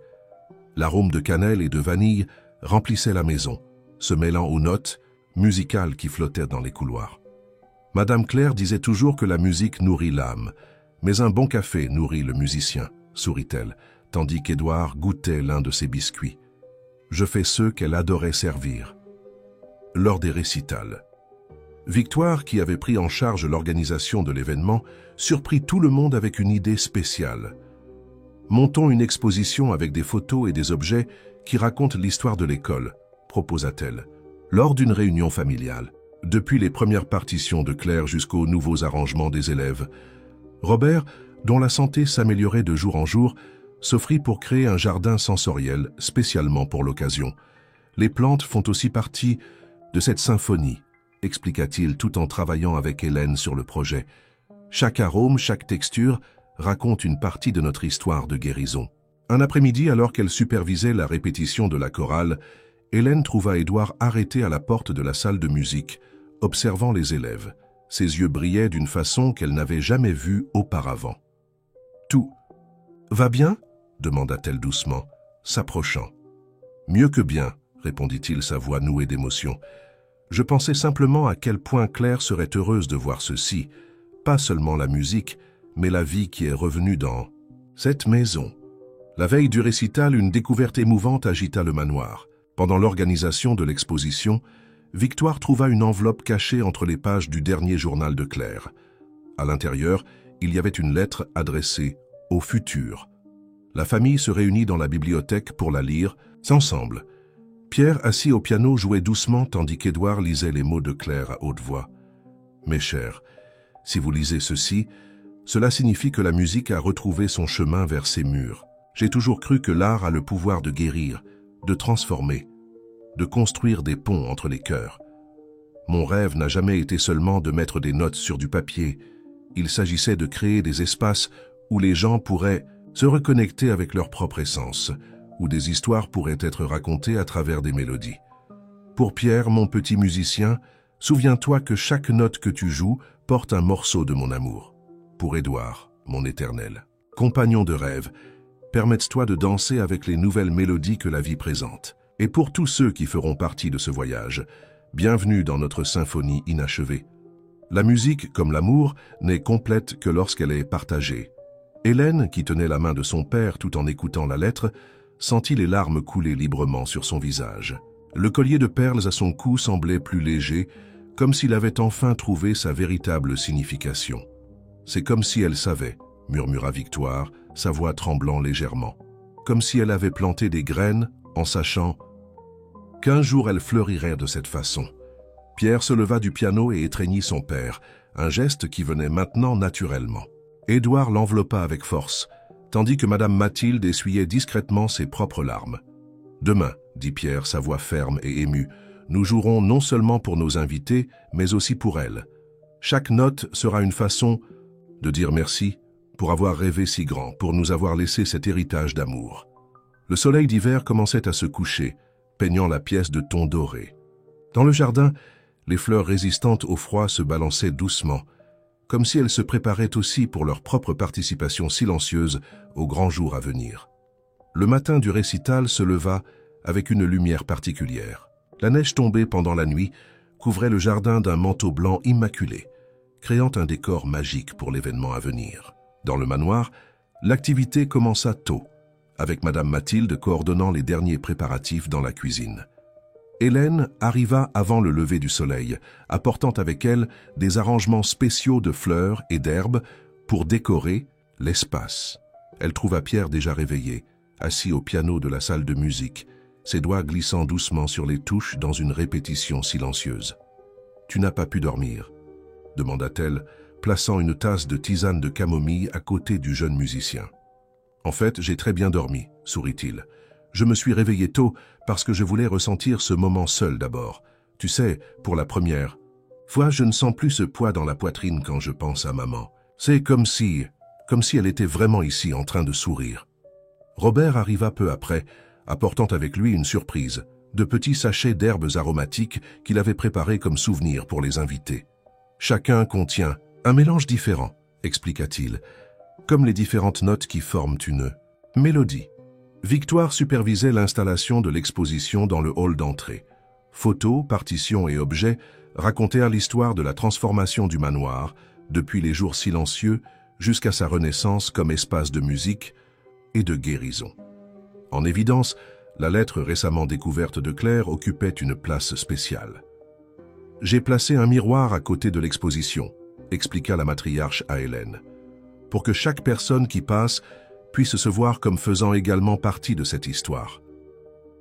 L'arôme de cannelle et de vanille remplissait la maison, se mêlant aux notes musicales qui flottaient dans les couloirs. Madame Claire disait toujours que la musique nourrit l'âme, mais un bon café nourrit le musicien, sourit-elle, tandis qu'Édouard goûtait l'un de ses biscuits. Je fais ceux qu'elle adorait servir. Lors des récitals, Victoire, qui avait pris en charge l'organisation de l'événement, surprit tout le monde avec une idée spéciale. Montons une exposition avec des photos et des objets qui racontent l'histoire de l'école, proposa-t-elle, lors d'une réunion familiale. Depuis les premières partitions de Claire jusqu'aux nouveaux arrangements des élèves, Robert, dont la santé s'améliorait de jour en jour, s'offrit pour créer un jardin sensoriel spécialement pour l'occasion. Les plantes font aussi partie de cette symphonie, expliqua-t-il tout en travaillant avec Hélène sur le projet. Chaque arôme, chaque texture raconte une partie de notre histoire de guérison. Un après-midi, alors qu'elle supervisait la répétition de la chorale, Hélène trouva Édouard arrêté à la porte de la salle de musique, observant les élèves. Ses yeux brillaient d'une façon qu'elle n'avait jamais vue auparavant. « Tout va bien ?» demanda-t-elle doucement, s'approchant. « Mieux que bien », répondit-il, sa voix nouée d'émotion. « Je pensais simplement à quel point Claire serait heureuse de voir ceci, pas seulement la musique, mais la vie qui est revenue dans cette maison. » La veille du récital, une découverte émouvante agita le manoir. Pendant l'organisation de l'exposition, Victoire trouva une enveloppe cachée entre les pages du dernier journal de Claire. À l'intérieur, il y avait une lettre adressée au futur. La famille se réunit dans la bibliothèque pour la lire, ensemble. Pierre, assis au piano, jouait doucement tandis qu'Édouard lisait les mots de Claire à haute voix. « Mes chers, si vous lisez ceci, cela signifie que la musique a retrouvé son chemin vers ses murs. J'ai toujours cru que l'art a le pouvoir de guérir, de transformer, de construire des ponts entre les cœurs. Mon rêve n'a jamais été seulement de mettre des notes sur du papier. Il s'agissait de créer des espaces où les gens pourraient se reconnecter avec leur propre essence, où des histoires pourraient être racontées à travers des mélodies. Pour Pierre, mon petit musicien, souviens-toi que chaque note que tu joues porte un morceau de mon amour. Pour Édouard, mon éternel, compagnon de rêve, permette-toi de danser avec les nouvelles mélodies que la vie présente. Et pour tous ceux qui feront partie de ce voyage, bienvenue dans notre symphonie inachevée. La musique, comme l'amour, n'est complète que lorsqu'elle est partagée. Hélène, qui tenait la main de son père tout en écoutant la lettre, sentit les larmes couler librement sur son visage. Le collier de perles à son cou semblait plus léger, comme s'il avait enfin trouvé sa véritable signification. « C'est comme si elle savait », murmura Victoire, sa voix tremblant légèrement. Comme si elle avait planté des graines, en sachant qu'un jour elle fleurirait de cette façon. Pierre se leva du piano et étreignit son père, un geste qui venait maintenant naturellement. Édouard l'enveloppa avec force, tandis que Madame Mathilde essuyait discrètement ses propres larmes. « Demain, » dit Pierre, sa voix ferme et émue, « nous jouerons non seulement pour nos invités, mais aussi pour elle. Chaque note sera une façon de dire merci pour avoir rêvé si grand, pour nous avoir laissé cet héritage d'amour. » Le soleil d'hiver commençait à se coucher, peignant la pièce de tons dorés. Dans le jardin, les fleurs résistantes au froid se balançaient doucement, comme si elles se préparaient aussi pour leur propre participation silencieuse au grand jour à venir. Le matin du récital se leva avec une lumière particulière. La neige tombée pendant la nuit couvrait le jardin d'un manteau blanc immaculé, créant un décor magique pour l'événement à venir. Dans le manoir, l'activité commença tôt, avec Madame Mathilde coordonnant les derniers préparatifs dans la cuisine. Hélène arriva avant le lever du soleil, apportant avec elle des arrangements spéciaux de fleurs et d'herbes pour décorer l'espace. Elle trouva Pierre déjà réveillé, assis au piano de la salle de musique, ses doigts glissant doucement sur les touches dans une répétition silencieuse. « Tu n'as pas pu dormir ?» demanda-t-elle, plaçant une tasse de tisane de camomille à côté du jeune musicien. « En fait, j'ai très bien dormi, » sourit-il. « Je me suis réveillé tôt parce que je voulais ressentir ce moment seul d'abord. Tu sais, pour la première fois, je ne sens plus ce poids dans la poitrine quand je pense à maman. C'est comme si elle était vraiment ici en train de sourire. » Robert arriva peu après, apportant avec lui une surprise, de petits sachets d'herbes aromatiques qu'il avait préparés comme souvenir pour les invités. « Chacun contient un mélange différent, » expliqua-t-il. comme les différentes notes qui forment une mélodie. Victoire supervisait l'installation de l'exposition dans le hall d'entrée. Photos, partitions et objets racontèrent l'histoire de la transformation du manoir, depuis les jours silencieux jusqu'à sa renaissance comme espace de musique et de guérison. En évidence, la lettre récemment découverte de Claire occupait une place spéciale. « J'ai placé un miroir à côté de l'exposition », expliqua la matriarche à Hélène, « pour que chaque personne qui passe puisse se voir comme faisant également partie de cette histoire. »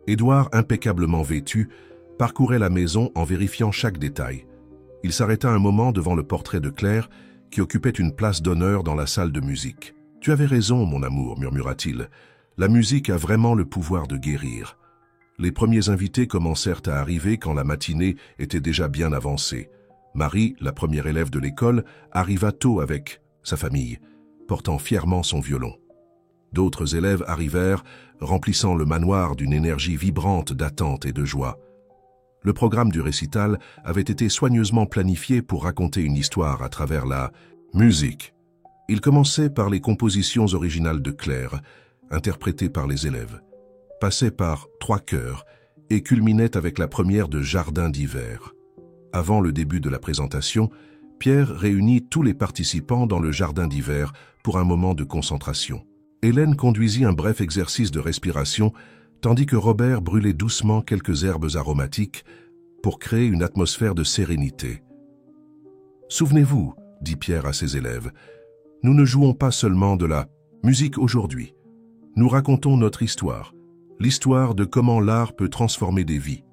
Édouard, impeccablement vêtu, parcourait la maison en vérifiant chaque détail. Il s'arrêta un moment devant le portrait de Claire, qui occupait une place d'honneur dans la salle de musique. « Tu avais raison, mon amour, murmura-t-il. La musique a vraiment le pouvoir de guérir. » Les premiers invités commencèrent à arriver quand la matinée était déjà bien avancée. Marie, la première élève de l'école, arriva tôt avec sa famille, portant fièrement son violon. D'autres élèves arrivèrent, remplissant le manoir d'une énergie vibrante d'attente et de joie. Le programme du récital avait été soigneusement planifié pour raconter une histoire à travers la musique. Il commençait par les compositions originales de Claire, interprétées par les élèves, passait par 3 chœurs et culminait avec la première de Jardin d'hiver. Avant le début de la présentation, Pierre réunit tous les participants dans le jardin d'hiver pour un moment de concentration. Hélène conduisit un bref exercice de respiration, tandis que Robert brûlait doucement quelques herbes aromatiques pour créer une atmosphère de sérénité. « Souvenez-vous, » dit Pierre à ses élèves, « nous ne jouons pas seulement de la musique aujourd'hui. Nous racontons notre histoire, l'histoire de comment l'art peut transformer des vies. »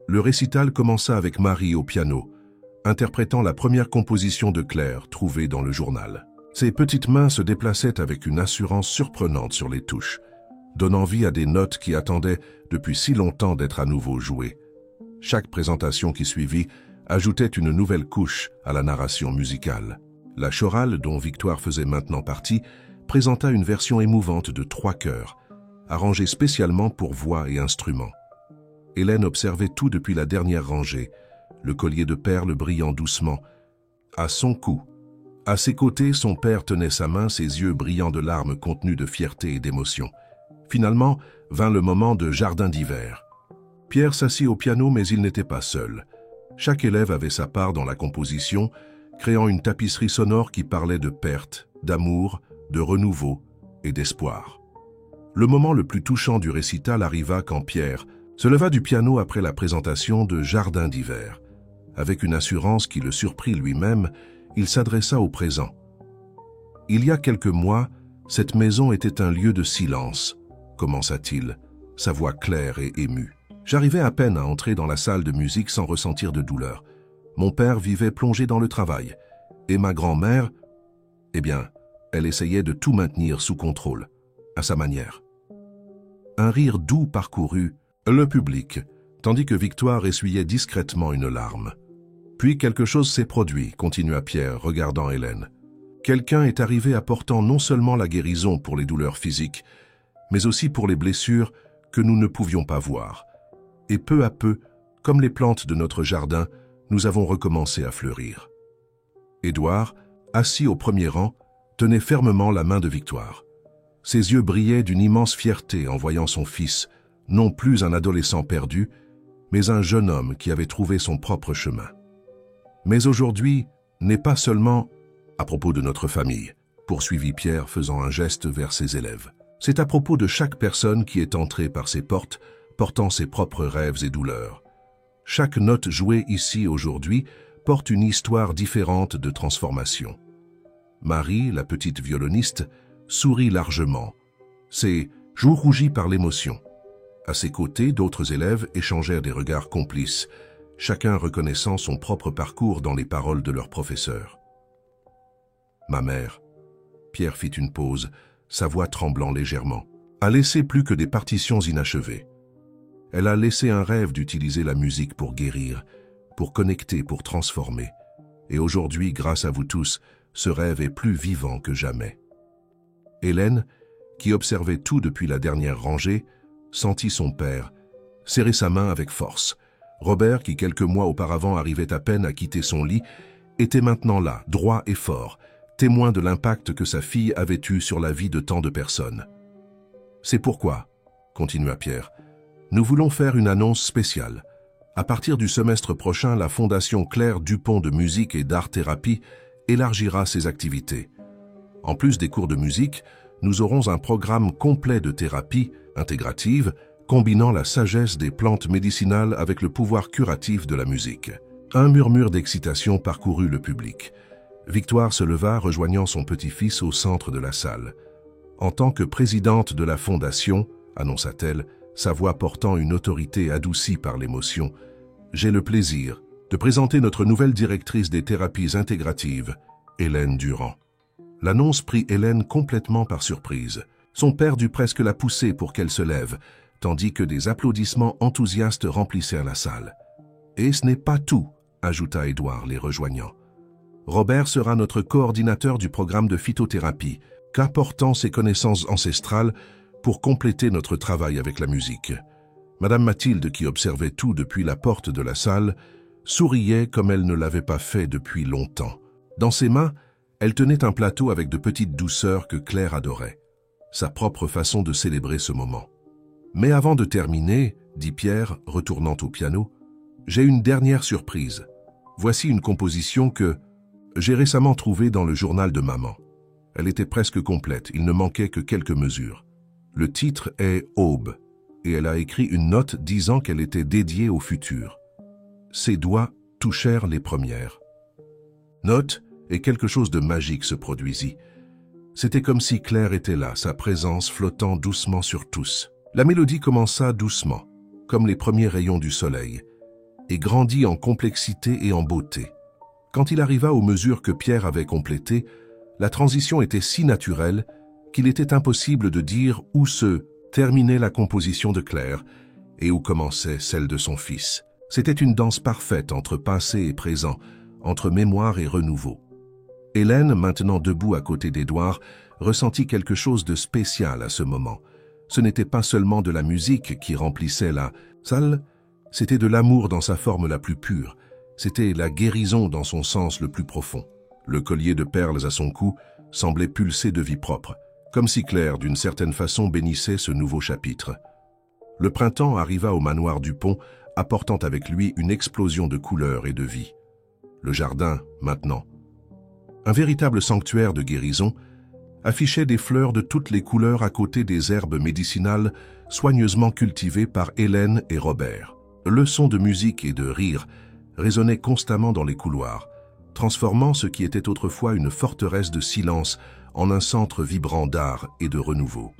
Le récital commença avec Marie au piano, interprétant la première composition de Claire trouvée dans le journal. Ses petites mains se déplaçaient avec une assurance surprenante sur les touches, donnant vie à des notes qui attendaient depuis si longtemps d'être à nouveau jouées. Chaque présentation qui suivit ajoutait une nouvelle couche à la narration musicale. La chorale, dont Victoire faisait maintenant partie, présenta une version émouvante de 3 chœurs, arrangée spécialement pour voix et instruments. Hélène observait tout depuis la dernière rangée, le collier de perles brillant doucement, à son cou. À ses côtés, son père tenait sa main, ses yeux brillants de larmes contenues de fierté et d'émotion. Finalement, vint le moment de Jardin d'hiver. Pierre s'assit au piano, mais il n'était pas seul. Chaque élève avait sa part dans la composition, créant une tapisserie sonore qui parlait de perte, d'amour, de renouveau et d'espoir. Le moment le plus touchant du récital arriva quand Pierre se leva du piano après la présentation de Jardin d'hiver. Avec une assurance qui le surprit lui-même, il s'adressa au présent. « Il y a quelques mois, cette maison était un lieu de silence, » commença-t-il, sa voix claire et émue. « J'arrivais à peine à entrer dans la salle de musique sans ressentir de douleur. Mon père vivait plongé dans le travail, et ma grand-mère, eh bien, elle essayait de tout maintenir sous contrôle, à sa manière. » Un rire doux parcourut le public, tandis que Victoire essuyait discrètement une larme. Puis quelque chose s'est produit, continua Pierre, regardant Hélène. Quelqu'un est arrivé apportant non seulement la guérison pour les douleurs physiques, mais aussi pour les blessures que nous ne pouvions pas voir. Et peu à peu, comme les plantes de notre jardin, nous avons recommencé à fleurir. Édouard, assis au premier rang, tenait fermement la main de Victoire. Ses yeux brillaient d'une immense fierté en voyant son fils, non plus un adolescent perdu, mais un jeune homme qui avait trouvé son propre chemin. Mais aujourd'hui n'est pas seulement à propos de notre famille, poursuivit Pierre faisant un geste vers ses élèves. C'est à propos de chaque personne qui est entrée par ces portes, portant ses propres rêves et douleurs. Chaque note jouée ici aujourd'hui porte une histoire différente de transformation. Marie, la petite violoniste, sourit largement. Ses joues rougies par l'émotion. À ses côtés, d'autres élèves échangèrent des regards complices, chacun reconnaissant son propre parcours dans les paroles de leur professeur. « Ma mère », Pierre fit une pause, sa voix tremblant légèrement, a laissé plus que des partitions inachevées. Elle a laissé un rêve d'utiliser la musique pour guérir, pour connecter, pour transformer. Et aujourd'hui, grâce à vous tous, ce rêve est plus vivant que jamais. Hélène, qui observait tout depuis la dernière rangée, sentit son père serrer sa main avec force. Robert, qui quelques mois auparavant arrivait à peine à quitter son lit, était maintenant là, droit et fort, témoin de l'impact que sa fille avait eu sur la vie de tant de personnes. C'est pourquoi, continua Pierre, nous voulons faire une annonce spéciale. À partir du semestre prochain, la Fondation Claire Dupont de musique et d'art-thérapie élargira ses activités. En plus des cours de musique, nous aurons un programme complet de thérapie intégrative combinant la sagesse des plantes médicinales avec le pouvoir curatif de la musique. Un murmure d'excitation parcourut le public. Victoire se leva, rejoignant son petit-fils au centre de la salle. En tant que présidente de la Fondation, annonça-t-elle, sa voix portant une autorité adoucie par l'émotion, j'ai le plaisir de présenter notre nouvelle directrice des thérapies intégratives, Hélène Durand. L'annonce prit Hélène complètement par surprise. Son père dut presque la pousser pour qu'elle se lève, tandis que des applaudissements enthousiastes remplissèrent la salle. Et ce n'est pas tout, ajouta Édouard, les rejoignant. Robert sera notre coordinateur du programme de phytothérapie, qu'apportant ses connaissances ancestrales pour compléter notre travail avec la musique. Madame Mathilde, qui observait tout depuis la porte de la salle, souriait comme elle ne l'avait pas fait depuis longtemps. Dans ses mains, elle tenait un plateau avec de petites douceurs que Claire adorait. Sa propre façon de célébrer ce moment. Mais avant de terminer, dit Pierre, retournant au piano, j'ai une dernière surprise. Voici une composition que j'ai récemment trouvée dans le journal de maman. Elle était presque complète, il ne manquait que quelques mesures. Le titre est « Aube » et elle a écrit une note disant qu'elle était dédiée au futur. Ses doigts touchèrent les premières notes et quelque chose de magique se produisit. C'était comme si Claire était là, sa présence flottant doucement sur tous. La mélodie commença doucement, comme les premiers rayons du soleil, et grandit en complexité et en beauté. Quand il arriva aux mesures que Pierre avait complétées, la transition était si naturelle qu'il était impossible de dire où se terminait la composition de Claire et où commençait celle de son fils. C'était une danse parfaite entre passé et présent, entre mémoire et renouveau. Hélène, maintenant debout à côté d'Édouard, ressentit quelque chose de spécial à ce moment. Ce n'était pas seulement de la musique qui remplissait la salle, c'était de l'amour dans sa forme la plus pure. C'était la guérison dans son sens le plus profond. Le collier de perles à son cou semblait pulser de vie propre, comme si Claire, d'une certaine façon, bénissait ce nouveau chapitre. Le printemps arriva au manoir Dupont, apportant avec lui une explosion de couleurs et de vie. Le jardin, maintenant. Un véritable sanctuaire de guérison, affichait des fleurs de toutes les couleurs à côté des herbes médicinales soigneusement cultivées par Hélène et Robert. Le son de musique et de rire résonnait constamment dans les couloirs, transformant ce qui était autrefois une forteresse de silence en un centre vibrant d'art et de renouveau.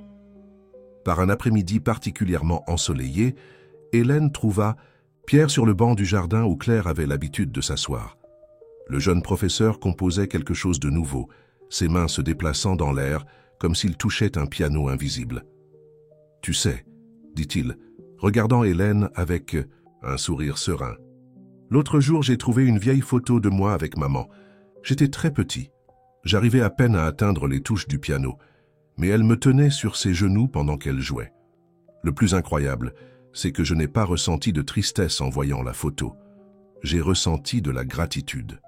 Par un après-midi particulièrement ensoleillé, Hélène trouva Pierre sur le banc du jardin où Claire avait l'habitude de s'asseoir. Le jeune professeur composait quelque chose de nouveau, ses mains se déplaçant dans l'air comme s'il touchait un piano invisible. « Tu sais, dit-il, regardant Hélène avec un sourire serein. L'autre jour, j'ai trouvé une vieille photo de moi avec maman. J'étais très petit. J'arrivais à peine à atteindre les touches du piano, mais elle me tenait sur ses genoux pendant qu'elle jouait. Le plus incroyable, c'est que je n'ai pas ressenti de tristesse en voyant la photo. J'ai ressenti de la gratitude. »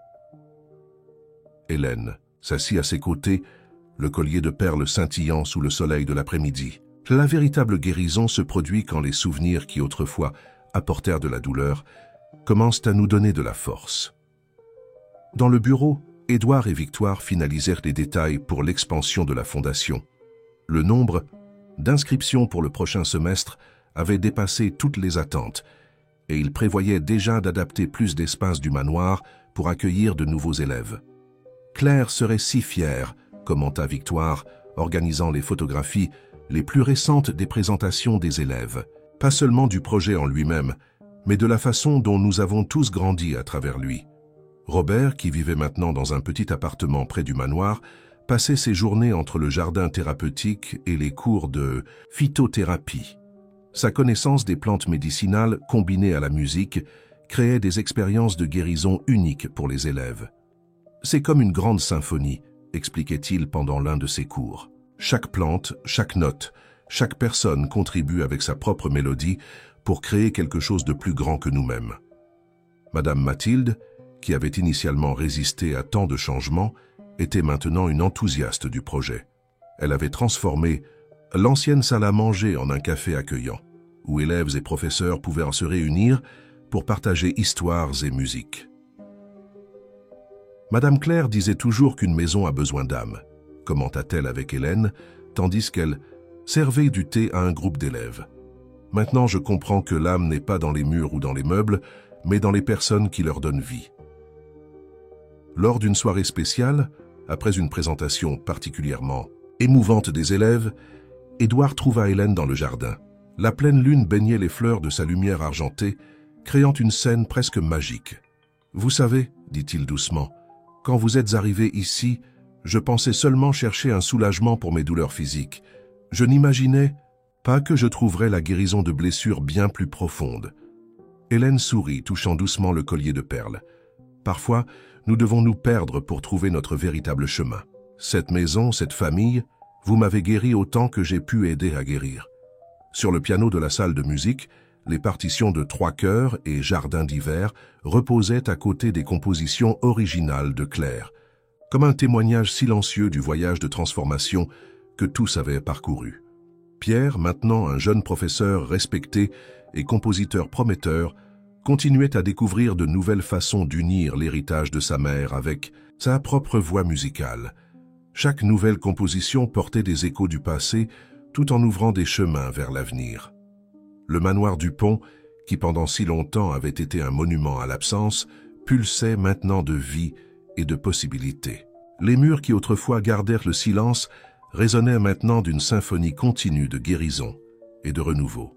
Hélène s'assit à ses côtés, le collier de perles scintillant sous le soleil de l'après-midi. La véritable guérison se produit quand les souvenirs qui autrefois apportèrent de la douleur commencent à nous donner de la force. Dans le bureau, Édouard et Victoire finalisèrent les détails pour l'expansion de la fondation. Le nombre d'inscriptions pour le prochain semestre avait dépassé toutes les attentes et ils prévoyaient déjà d'adapter plus d'espace du manoir pour accueillir de nouveaux élèves. Claire serait si fière, commenta Victoire, organisant les photographies les plus récentes des présentations des élèves, pas seulement du projet en lui-même, mais de la façon dont nous avons tous grandi à travers lui. Robert, qui vivait maintenant dans un petit appartement près du manoir, passait ses journées entre le jardin thérapeutique et les cours de phytothérapie. Sa connaissance des plantes médicinales, combinée à la musique, créait des expériences de guérison uniques pour les élèves. C'est comme une grande symphonie, expliquait-il pendant l'un de ses cours. Chaque plante, chaque note, chaque personne contribue avec sa propre mélodie pour créer quelque chose de plus grand que nous-mêmes. Madame Mathilde, qui avait initialement résisté à tant de changements, était maintenant une enthousiaste du projet. Elle avait transformé l'ancienne salle à manger en un café accueillant, où élèves et professeurs pouvaient se réunir pour partager histoires et musique. Madame Claire disait toujours qu'une maison a besoin d'âme, commenta-t-elle avec Hélène, tandis qu'elle servait du thé à un groupe d'élèves. Maintenant, je comprends que l'âme n'est pas dans les murs ou dans les meubles, mais dans les personnes qui leur donnent vie. Lors d'une soirée spéciale, après une présentation particulièrement émouvante des élèves, Édouard trouva Hélène dans le jardin. La pleine lune baignait les fleurs de sa lumière argentée, créant une scène presque magique. « Vous savez, dit-il doucement, quand vous êtes arrivée ici, je pensais seulement chercher un soulagement pour mes douleurs physiques. Je n'imaginais pas que je trouverais la guérison de blessures bien plus profondes. » Hélène sourit, touchant doucement le collier de perles. « Parfois, nous devons nous perdre pour trouver notre véritable chemin. Cette maison, cette famille, vous m'avez guéri autant que j'ai pu aider à guérir. » Sur le piano de la salle de musique, les partitions de Trois Cœurs et Jardin d'hiver reposaient à côté des compositions originales de Claire, comme un témoignage silencieux du voyage de transformation que tous avaient parcouru. Pierre, maintenant un jeune professeur respecté et compositeur prometteur, continuait à découvrir de nouvelles façons d'unir l'héritage de sa mère avec sa propre voix musicale. Chaque nouvelle composition portait des échos du passé tout en ouvrant des chemins vers l'avenir. Le manoir Dupont, qui pendant si longtemps avait été un monument à l'absence, pulsait maintenant de vie et de possibilités. Les murs qui autrefois gardèrent le silence résonnaient maintenant d'une symphonie continue de guérison et de renouveau.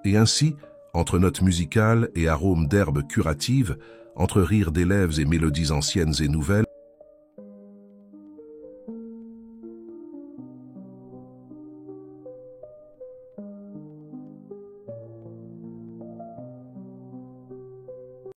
Et ainsi, entre notes musicales et arômes d'herbes curatives, entre rires d'élèves et mélodies anciennes et nouvelles,